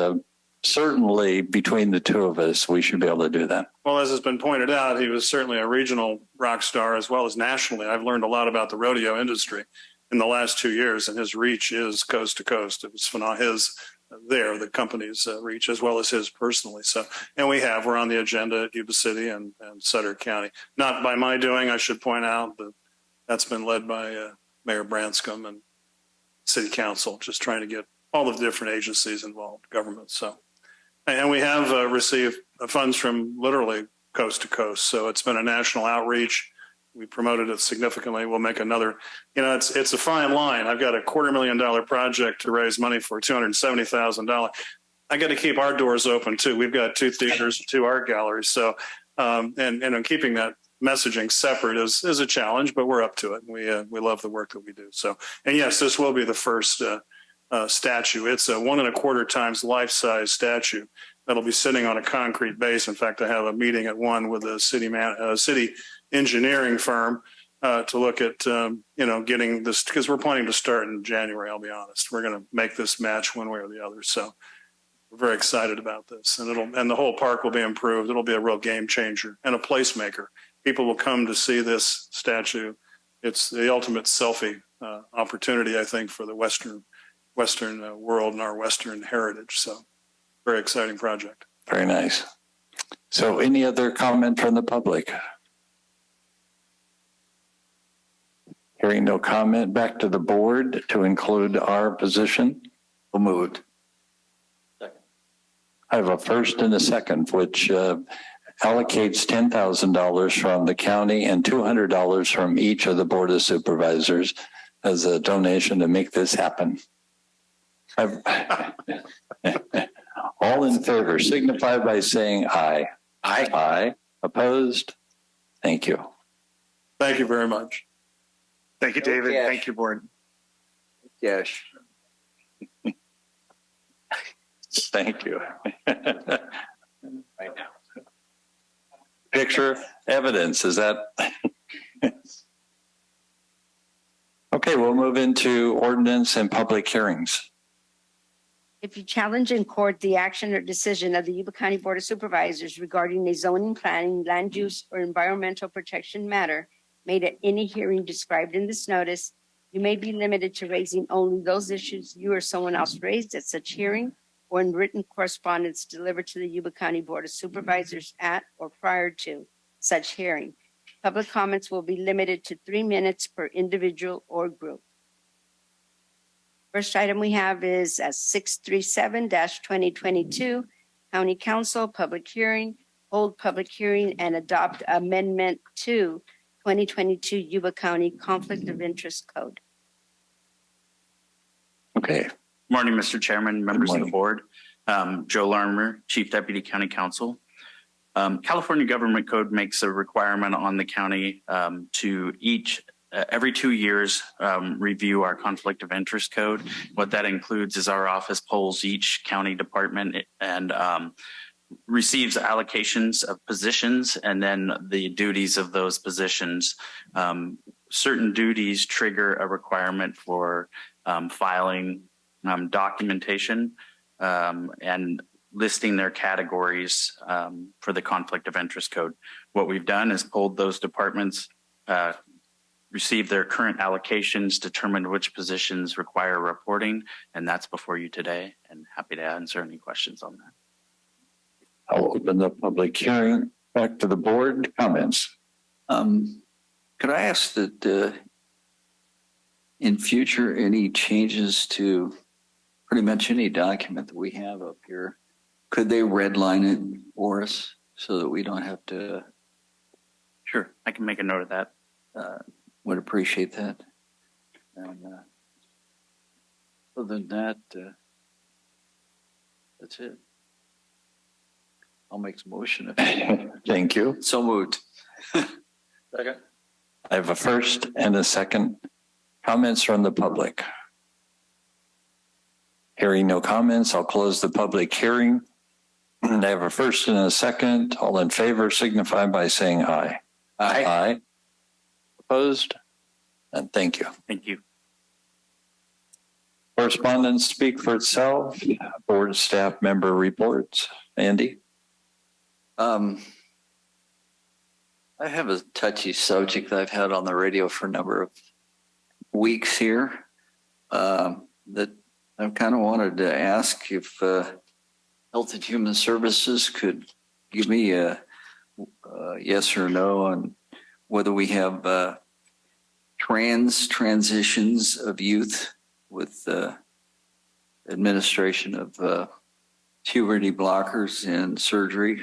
certainly between the two of us, we should be able to do that. Well, as has been pointed out, he was certainly a regional rock star as well as nationally. I've learned a lot about the rodeo industry in the last 2 years, and his reach is coast to coast. It was phenomenal. The company's reach, as well as his personally. So, and we're on the agenda at Yuba City and Sutter County. Not by my doing, I should point out, that that's been led by Mayor Branscombe and City Council, just trying to get all of the different agencies involved, government. So, and we have received funds from literally coast to coast. So it's been a national outreach. We promoted it significantly. We'll make another, it's a fine line. I've got a $250,000 project to raise money for $270,000. I got to keep our doors open too. We've got 2 theaters, 2 art galleries. So, and keeping that messaging separate is a challenge, but we're up to it. We love the work that we do. So, and yes, this will be the first statue. It's a 1.25 times life-size statue that'll be sitting on a concrete base. In fact, I have a meeting at 1 with a city engineering firm to look at, getting this, because we're planning to start in January. I'll be honest. We're going to make this match one way or the other. So we're very excited about this, and the whole park will be improved. It'll be a real game changer and a placemaker. People will come to see this statue. It's the ultimate selfie opportunity, I think, for the Western world and our Western heritage. So very exciting project. Very nice. So any other comment from the public? Hearing no comment, back to the board to include our position. We'll move it. Second. I have a first and a second, which allocates $10,000 from the county and $200 from each of the Board of Supervisors as a donation to make this happen. All in favor, signify by saying aye. Aye. Aye. Opposed? Thank you. Thank you very much. Thank you, David. Yes. Thank you, board. Yes. Thank you. Picture evidence, is that? Okay, we'll move into ordinance and public hearings. If you challenge in court the action or decision of the Yuba County Board of Supervisors regarding a zoning, planning, land use, or environmental protection matter made at any hearing described in this notice, you may be limited to raising only those issues you or someone else raised at such hearing or in written correspondence delivered to the Yuba County Board of Supervisors at or prior to such hearing. Public comments will be limited to 3 minutes per individual or group. First item we have is 637-2022, County Council public hearing, hold public hearing and adopt amendment to 2022 Yuba County Conflict of Interest Code. Okay. Morning, Mr. Chairman, members of the board. Joe Larmer, Chief Deputy County Counsel. California Government Code makes a requirement on the county to every 2 years review our conflict of interest code. What that includes is our office polls each county department and receives allocations of positions and then the duties of those positions. Certain duties trigger a requirement for filing documentation and listing their categories for the conflict of interest code. What we've done is pulled those departments, receive their current allocations, determine which positions require reporting, and that's before you today, and happy to answer any questions on that. I'll open the public hearing. Back to the board. Comments? Could I ask that in future, any changes to pretty much any document that we have up here, could they redline it for us so that we don't have to? Sure, I can make a note of that. Would appreciate that. And other than that, that's it. I'll make some motion. Thank you. So moved. Second. I have a first and a second. Comments from the public? Hearing no comments, I'll close the public hearing. And I have a first and a second. All in favor signify by saying aye. Aye. Aye. Opposed? And thank you. Thank you. Correspondence speak for itself. Board staff member reports. Andy? I have a touchy subject that I've had on the radio for a number of weeks here that I've kind of wanted to ask if Health and Human Services could give me a yes or no on whether we have transitions of youth with administration of puberty blockers and surgery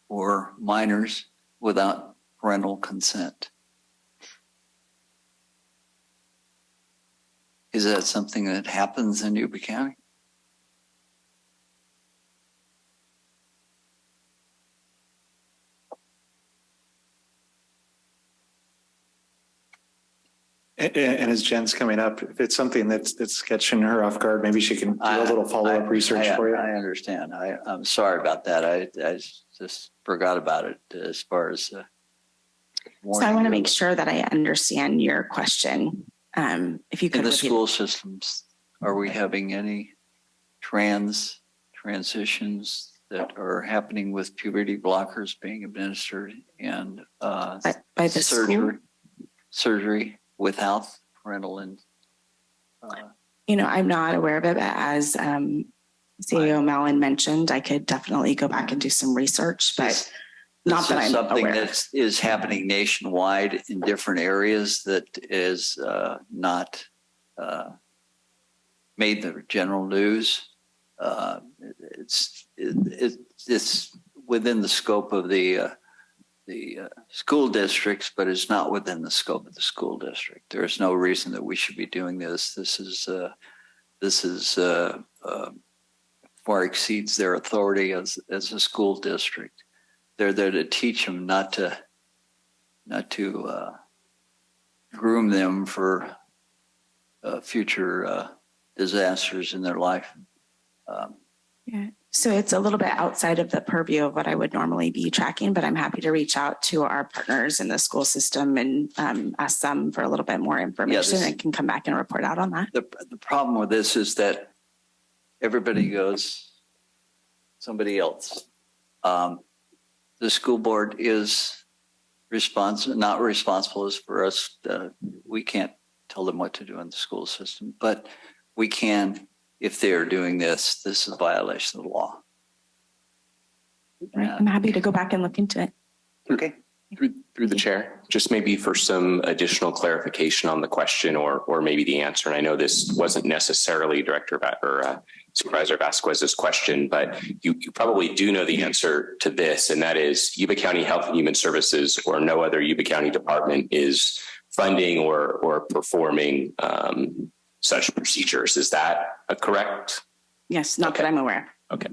or minors without parental consent. Is that something that happens in Yuba County? And as Jen's coming up, if it's something that's catching her off guard, maybe she can do a little follow-up research for you. I understand. I'm sorry about that. I just forgot about it as far as. So I want to make sure that I understand your question. If you could in the repeat. School systems, are we having any transitions that are happening with puberty blockers being administered and by the surgery without parental and I'm not aware of it, but as CEO Malin mentioned, I could definitely go back and do some research, but not that I'm something aware. that is happening nationwide in different areas that is not made the general news. It's within the scope of the school districts, but it's not within the scope of the school district. There's no reason that we should be doing this. This is far exceeds their authority as a school district. They're there to teach them not to groom them for future disasters in their life. Yeah. So it's a little bit outside of the purview of what I would normally be tracking, but I'm happy to reach out to our partners in the school system and ask them for a little bit more information and can come back and report out on that. The problem with this is that everybody goes somebody else. The school board is not responsible as for us. We can't tell them what to do in the school system, but we can. If they're doing this is a violation of the law. Right. I'm happy to go back and look into it. Okay. Through the chair, just maybe for some additional clarification on the question or maybe the answer. And I know this wasn't necessarily Supervisor Vasquez's question, but you probably do know the answer to this, and that is Yuba County Health and Human Services or no other Yuba County department is funding or performing such procedures. Is that correct? Yes, not that I'm aware. Okay.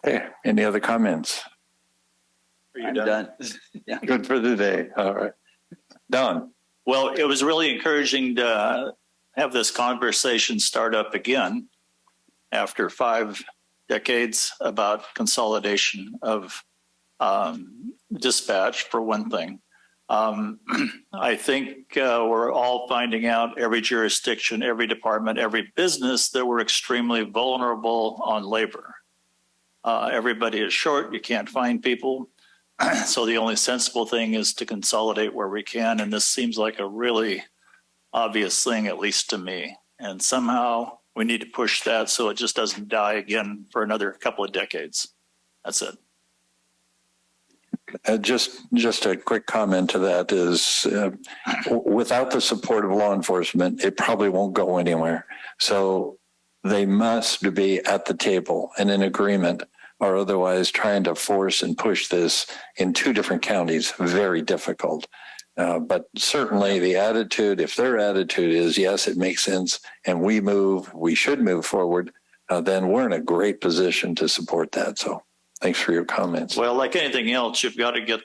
Okay. Any other comments? Are you done? Yeah. Good for the day. All right. Don. Well, it was really encouraging to have this conversation start up again after 5 decades about consolidation of dispatch, for one thing. I think we're all finding out, every jurisdiction, every department, every business, that we're extremely vulnerable on labor. Everybody is short. You can't find people. So the only sensible thing is to consolidate where we can. And this seems like a really obvious thing, at least to me. And somehow we need to push that so it just doesn't die again for another couple of decades. That's it. Just a quick comment to that is without the support of law enforcement, it probably won't go anywhere. So they must be at the table and in agreement, or otherwise trying to force and push this in 2 different counties, very difficult. But certainly the attitude, if their attitude is, yes, it makes sense and we should move forward, then we're in a great position to support that. So thanks for your comments. Well, like anything else, you've got to get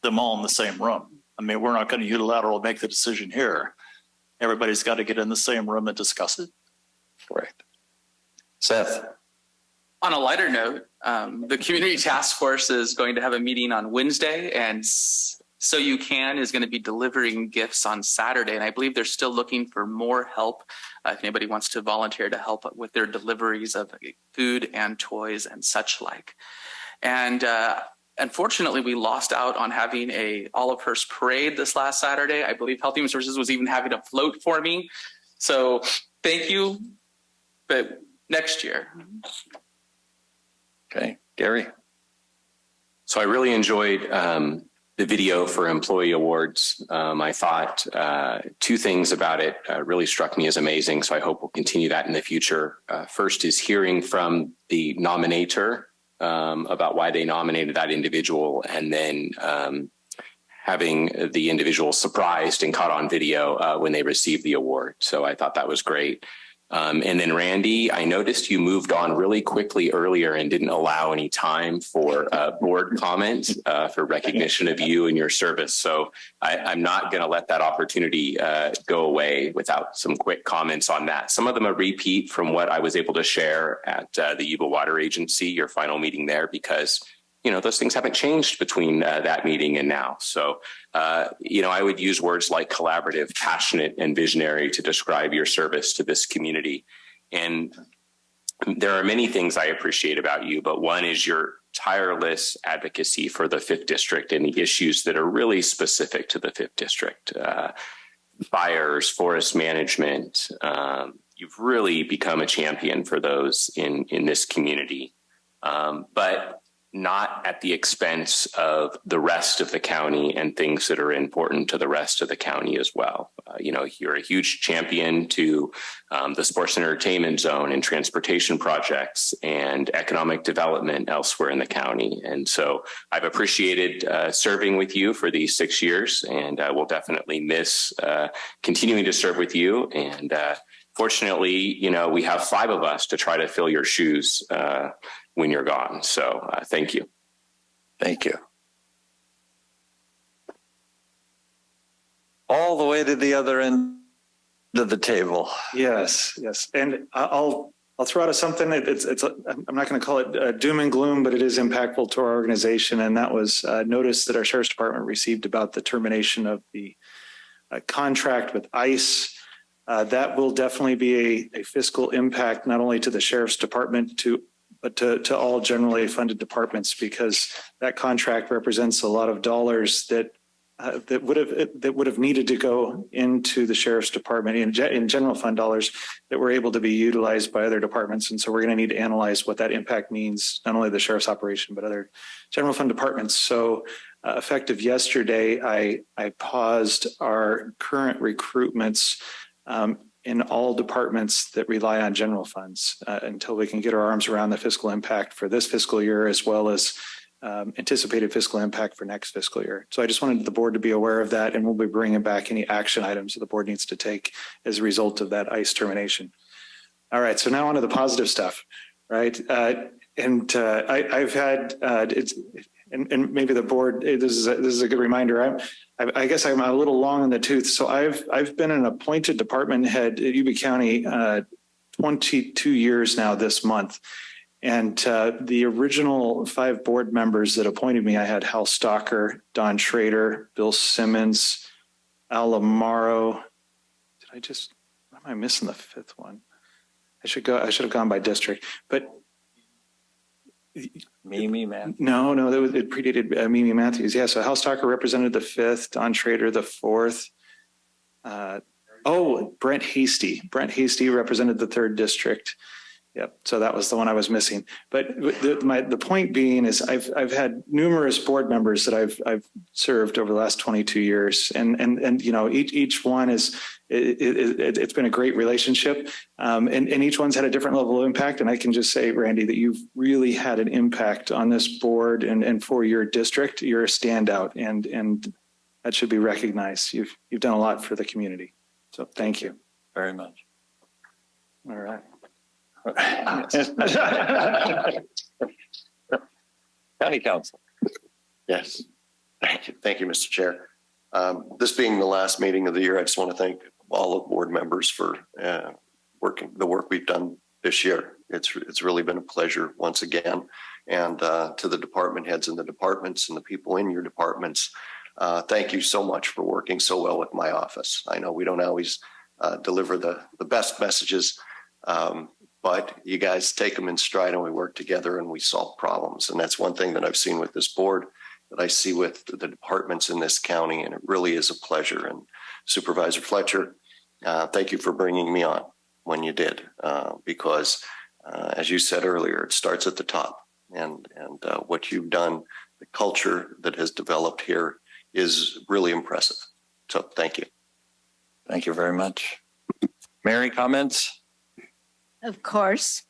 them all in the same room. I mean, we're not going to unilaterally make the decision here. Everybody's got to get in the same room and discuss it. Correct. Seth. On a lighter note, the community task force is going to have a meeting on Wednesday, and So You Can is going to be delivering gifts on Saturday. And I believe they're still looking for more help. If anybody wants to volunteer to help with their deliveries of food and toys and such like. And unfortunately, we lost out on having a Olive Hearst parade this last Saturday. I believe Health Human Services was even having a float for me. So thank you, but next year. Okay, Gary. So I really enjoyed the video for employee awards. I thought two things about it really struck me as amazing. So I hope we'll continue that in the future. First is hearing from the nominator about why they nominated that individual, and then having the individual surprised and caught on video when they received the award. So I thought that was great. And then Randy, I noticed you moved on really quickly earlier and didn't allow any time for board comment for recognition of you and your service. So I'm not going to let that opportunity go away without some quick comments on that. Some of them are repeat from what I was able to share at the Yuba Water Agency, your final meeting there, because those things haven't changed between that meeting and now. So, I would use words like collaborative, passionate, and visionary to describe your service to this community. And there are many things I appreciate about you, but one is your tireless advocacy for the 5th District and the issues that are really specific to the 5th District. Fires, forest management. You've really become a champion for those in this community. But not at the expense of the rest of the county and things that are important to the rest of the county as well. You're a huge champion to the sports and entertainment zone and transportation projects and economic development elsewhere in the county. And so I've appreciated serving with you for these 6 years, and I will definitely miss continuing to serve with you. And fortunately, we have 5 of us to try to fill your shoes when you're gone. So thank you. Thank you. All the way to the other end of the table. Yes. And I'll throw out something. I'm not going to call it doom and gloom, but it is impactful to our organization. And that was notice that our Sheriff's Department received about the termination of the contract with ICE. That will definitely be a fiscal impact, not only to the Sheriff's Department, but to all generally funded departments, because that contract represents a lot of dollars that would have needed to go into the Sheriff's Department in general fund dollars that were able to be utilized by other departments. And so we're going to need to analyze what that impact means, not only the Sheriff's operation, but other general fund departments. So effective yesterday, I paused our current recruitments in all departments that rely on general funds until we can get our arms around the fiscal impact for this fiscal year, as well as anticipated fiscal impact for next fiscal year. So I just wanted the board to be aware of that, and we'll be bringing back any action items that the board needs to take as a result of that ICE termination. All right, so now on to the positive stuff, right? I've had, and maybe the board, this is a good reminder. I guess I'm a little long in the tooth. So I've been an appointed department head at Yuba County 22 years now this month. And the original 5 board members that appointed me, I had Hal Stalker, Don Schrader, Bill Simmons, Al Amaro. What am I missing the 5th one? I should have gone by district, but Mimi Matthews. No, it predated Mimi Matthews. Yeah, so Hal Stalker represented the 5th, Don Schrader the 4th. Brent Hasty. Brent Hasty represented the 3rd district. Yep. So that was the one I was missing. But the point being is I've had numerous board members that I've served over the last 22 years, and each one it's been a great relationship, and each one's had a different level of impact. And I can just say, Randy, that you've really had an impact on this board and for your district. You're a standout, and that should be recognized. You've done a lot for the community. So thank you very much. All right. County Council. Yes. Thank you, Mr. Chair. This being the last meeting of the year, I just want to thank all the board members for the work we've done this year. It's really been a pleasure once again. And to the department heads in the departments and the people in your departments, thank you so much for working so well with my office. I know we don't always deliver the best messages, but you guys take them in stride and we work together and we solve problems. And that's one thing that I've seen with this board, that I see with the departments in this county, and it really is a pleasure. And Supervisor Fletcher, thank you for bringing me on when you did, because as you said earlier, it starts at the top, and what you've done, the culture that has developed here is really impressive. So thank you. Thank you very much. Mary, comments? Of course.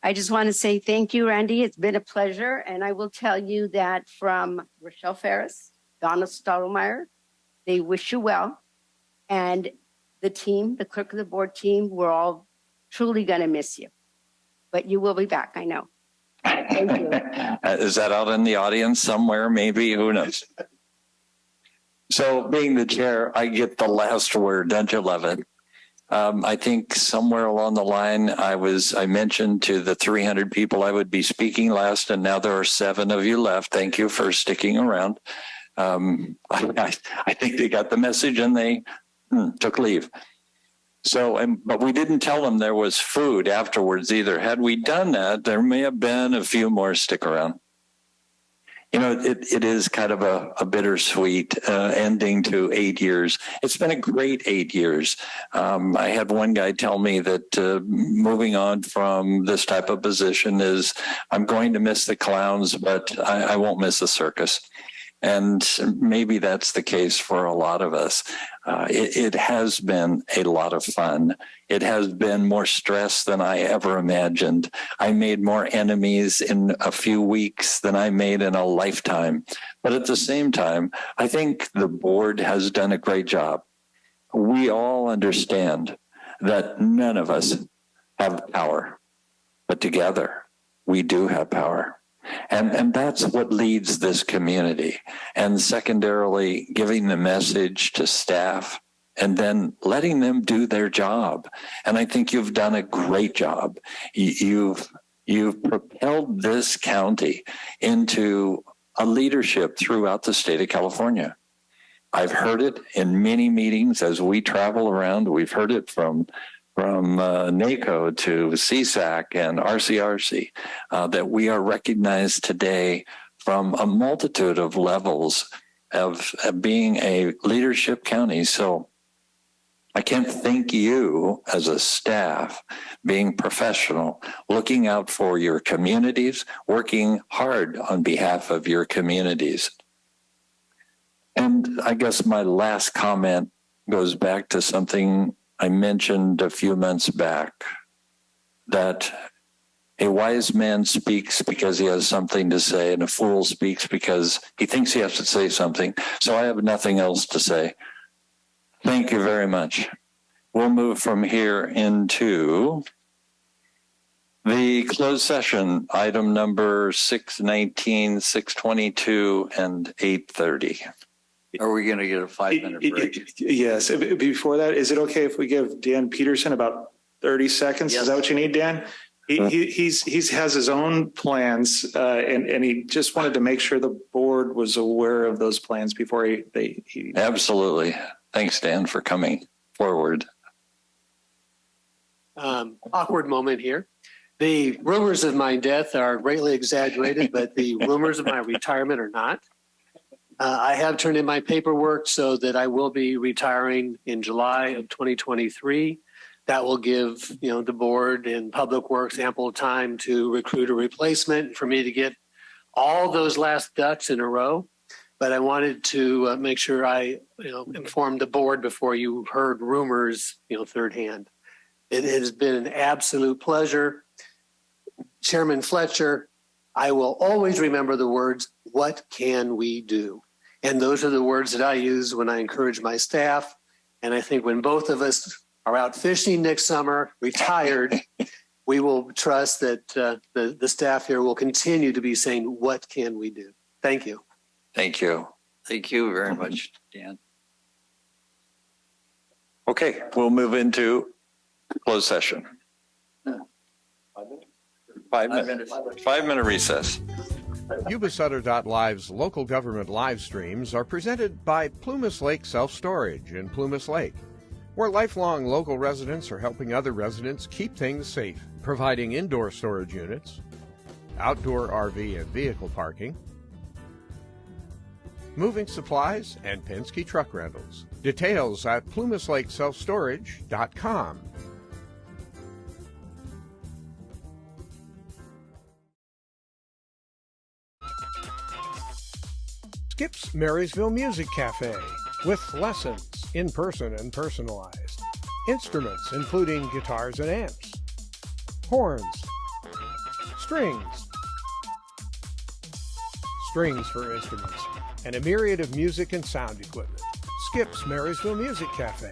I just want to say thank you, Randy. It's been a pleasure. And I will tell you that from Rochelle Ferris, Donna Stottlemyre, they wish you well. And the team, the clerk of the board team, we're all truly going to miss you. But you will be back, I know. Thank you. Is that out in the audience somewhere? Maybe, who knows? So being the chair, I get the last word. Don't you love it? I think somewhere along the line, I mentioned to the 300 people I would be speaking last, and now there are 7 of you left. Thank you for sticking around. I think they got the message and they took leave. So, but we didn't tell them there was food afterwards either. Had we done that, there may have been a few more stick around. You know, it is kind of a bittersweet ending to 8 years. It's been a great 8 years. I had one guy tell me that moving on from this type of position is, I'm going to miss the clowns, but I won't miss the circus. And maybe that's the case for a lot of us. It has been a lot of fun. It has been more stress than I ever imagined. I made more enemies in a few weeks than I made in a lifetime. But at the same time, I think the board has done a great job. We all understand that none of us have power, but together we do have power. And that's what leads this community. And secondarily, giving the message to staff and then letting them do their job. And I think you've done a great job. You've propelled this county into a leadership throughout the state of California. I've heard it in many meetings as we travel around. We've heard it from NACO to CSAC and RCRC, that we are recognized today from a multitude of levels of being a leadership county. So I can't thank you as a staff being professional, looking out for your communities, working hard on behalf of your communities. And I guess my last comment goes back to something I mentioned a few months back, that a wise man speaks because he has something to say, and a fool speaks because he thinks he has to say something. So I have nothing else to say. Thank you very much. We'll move from here into the closed session, item number 619, 622, and 830. Are we going to get a 5-minute break? Yes. Before that, is it okay if we give Dan Peterson about 30 seconds? Yes. Is that what you need, Dan? He has his own plans, and he just wanted to make sure the board was aware of those plans before he. Absolutely. Thanks, Dan, for coming forward. Awkward moment here. The rumors of my death are greatly exaggerated, but the rumors of my retirement are not. I have turned in my paperwork so that I will be retiring in July of 2023. That will give the board and Public Works ample time to recruit a replacement for me to get all those last ducks in a row. But I wanted to make sure I informed the board before you heard rumors third hand. It has been an absolute pleasure. Chairman Fletcher, I will always remember the words, "What can we do?" And those are the words that I use when I encourage my staff. And I think when both of us are out fishing next summer, retired, we will trust that the staff here will continue to be saying, "What can we do?" Thank you. Thank you. Thank you very much, Dan. Okay, we'll move into closed session. 5 minutes. 5-minute recess. Yuba-Sutter.live's local government live streams are presented by Plumas Lake Self-Storage in Plumas Lake, where lifelong local residents are helping other residents keep things safe, providing indoor storage units, outdoor RV and vehicle parking, moving supplies, and Penske truck rentals. Details at plumaslakeselfstorage.com. Skip's Marysville Music Cafe with lessons in person and personalized. Instruments including guitars and amps, horns, strings for instruments, and a myriad of music and sound equipment. Skip's Marysville Music Cafe.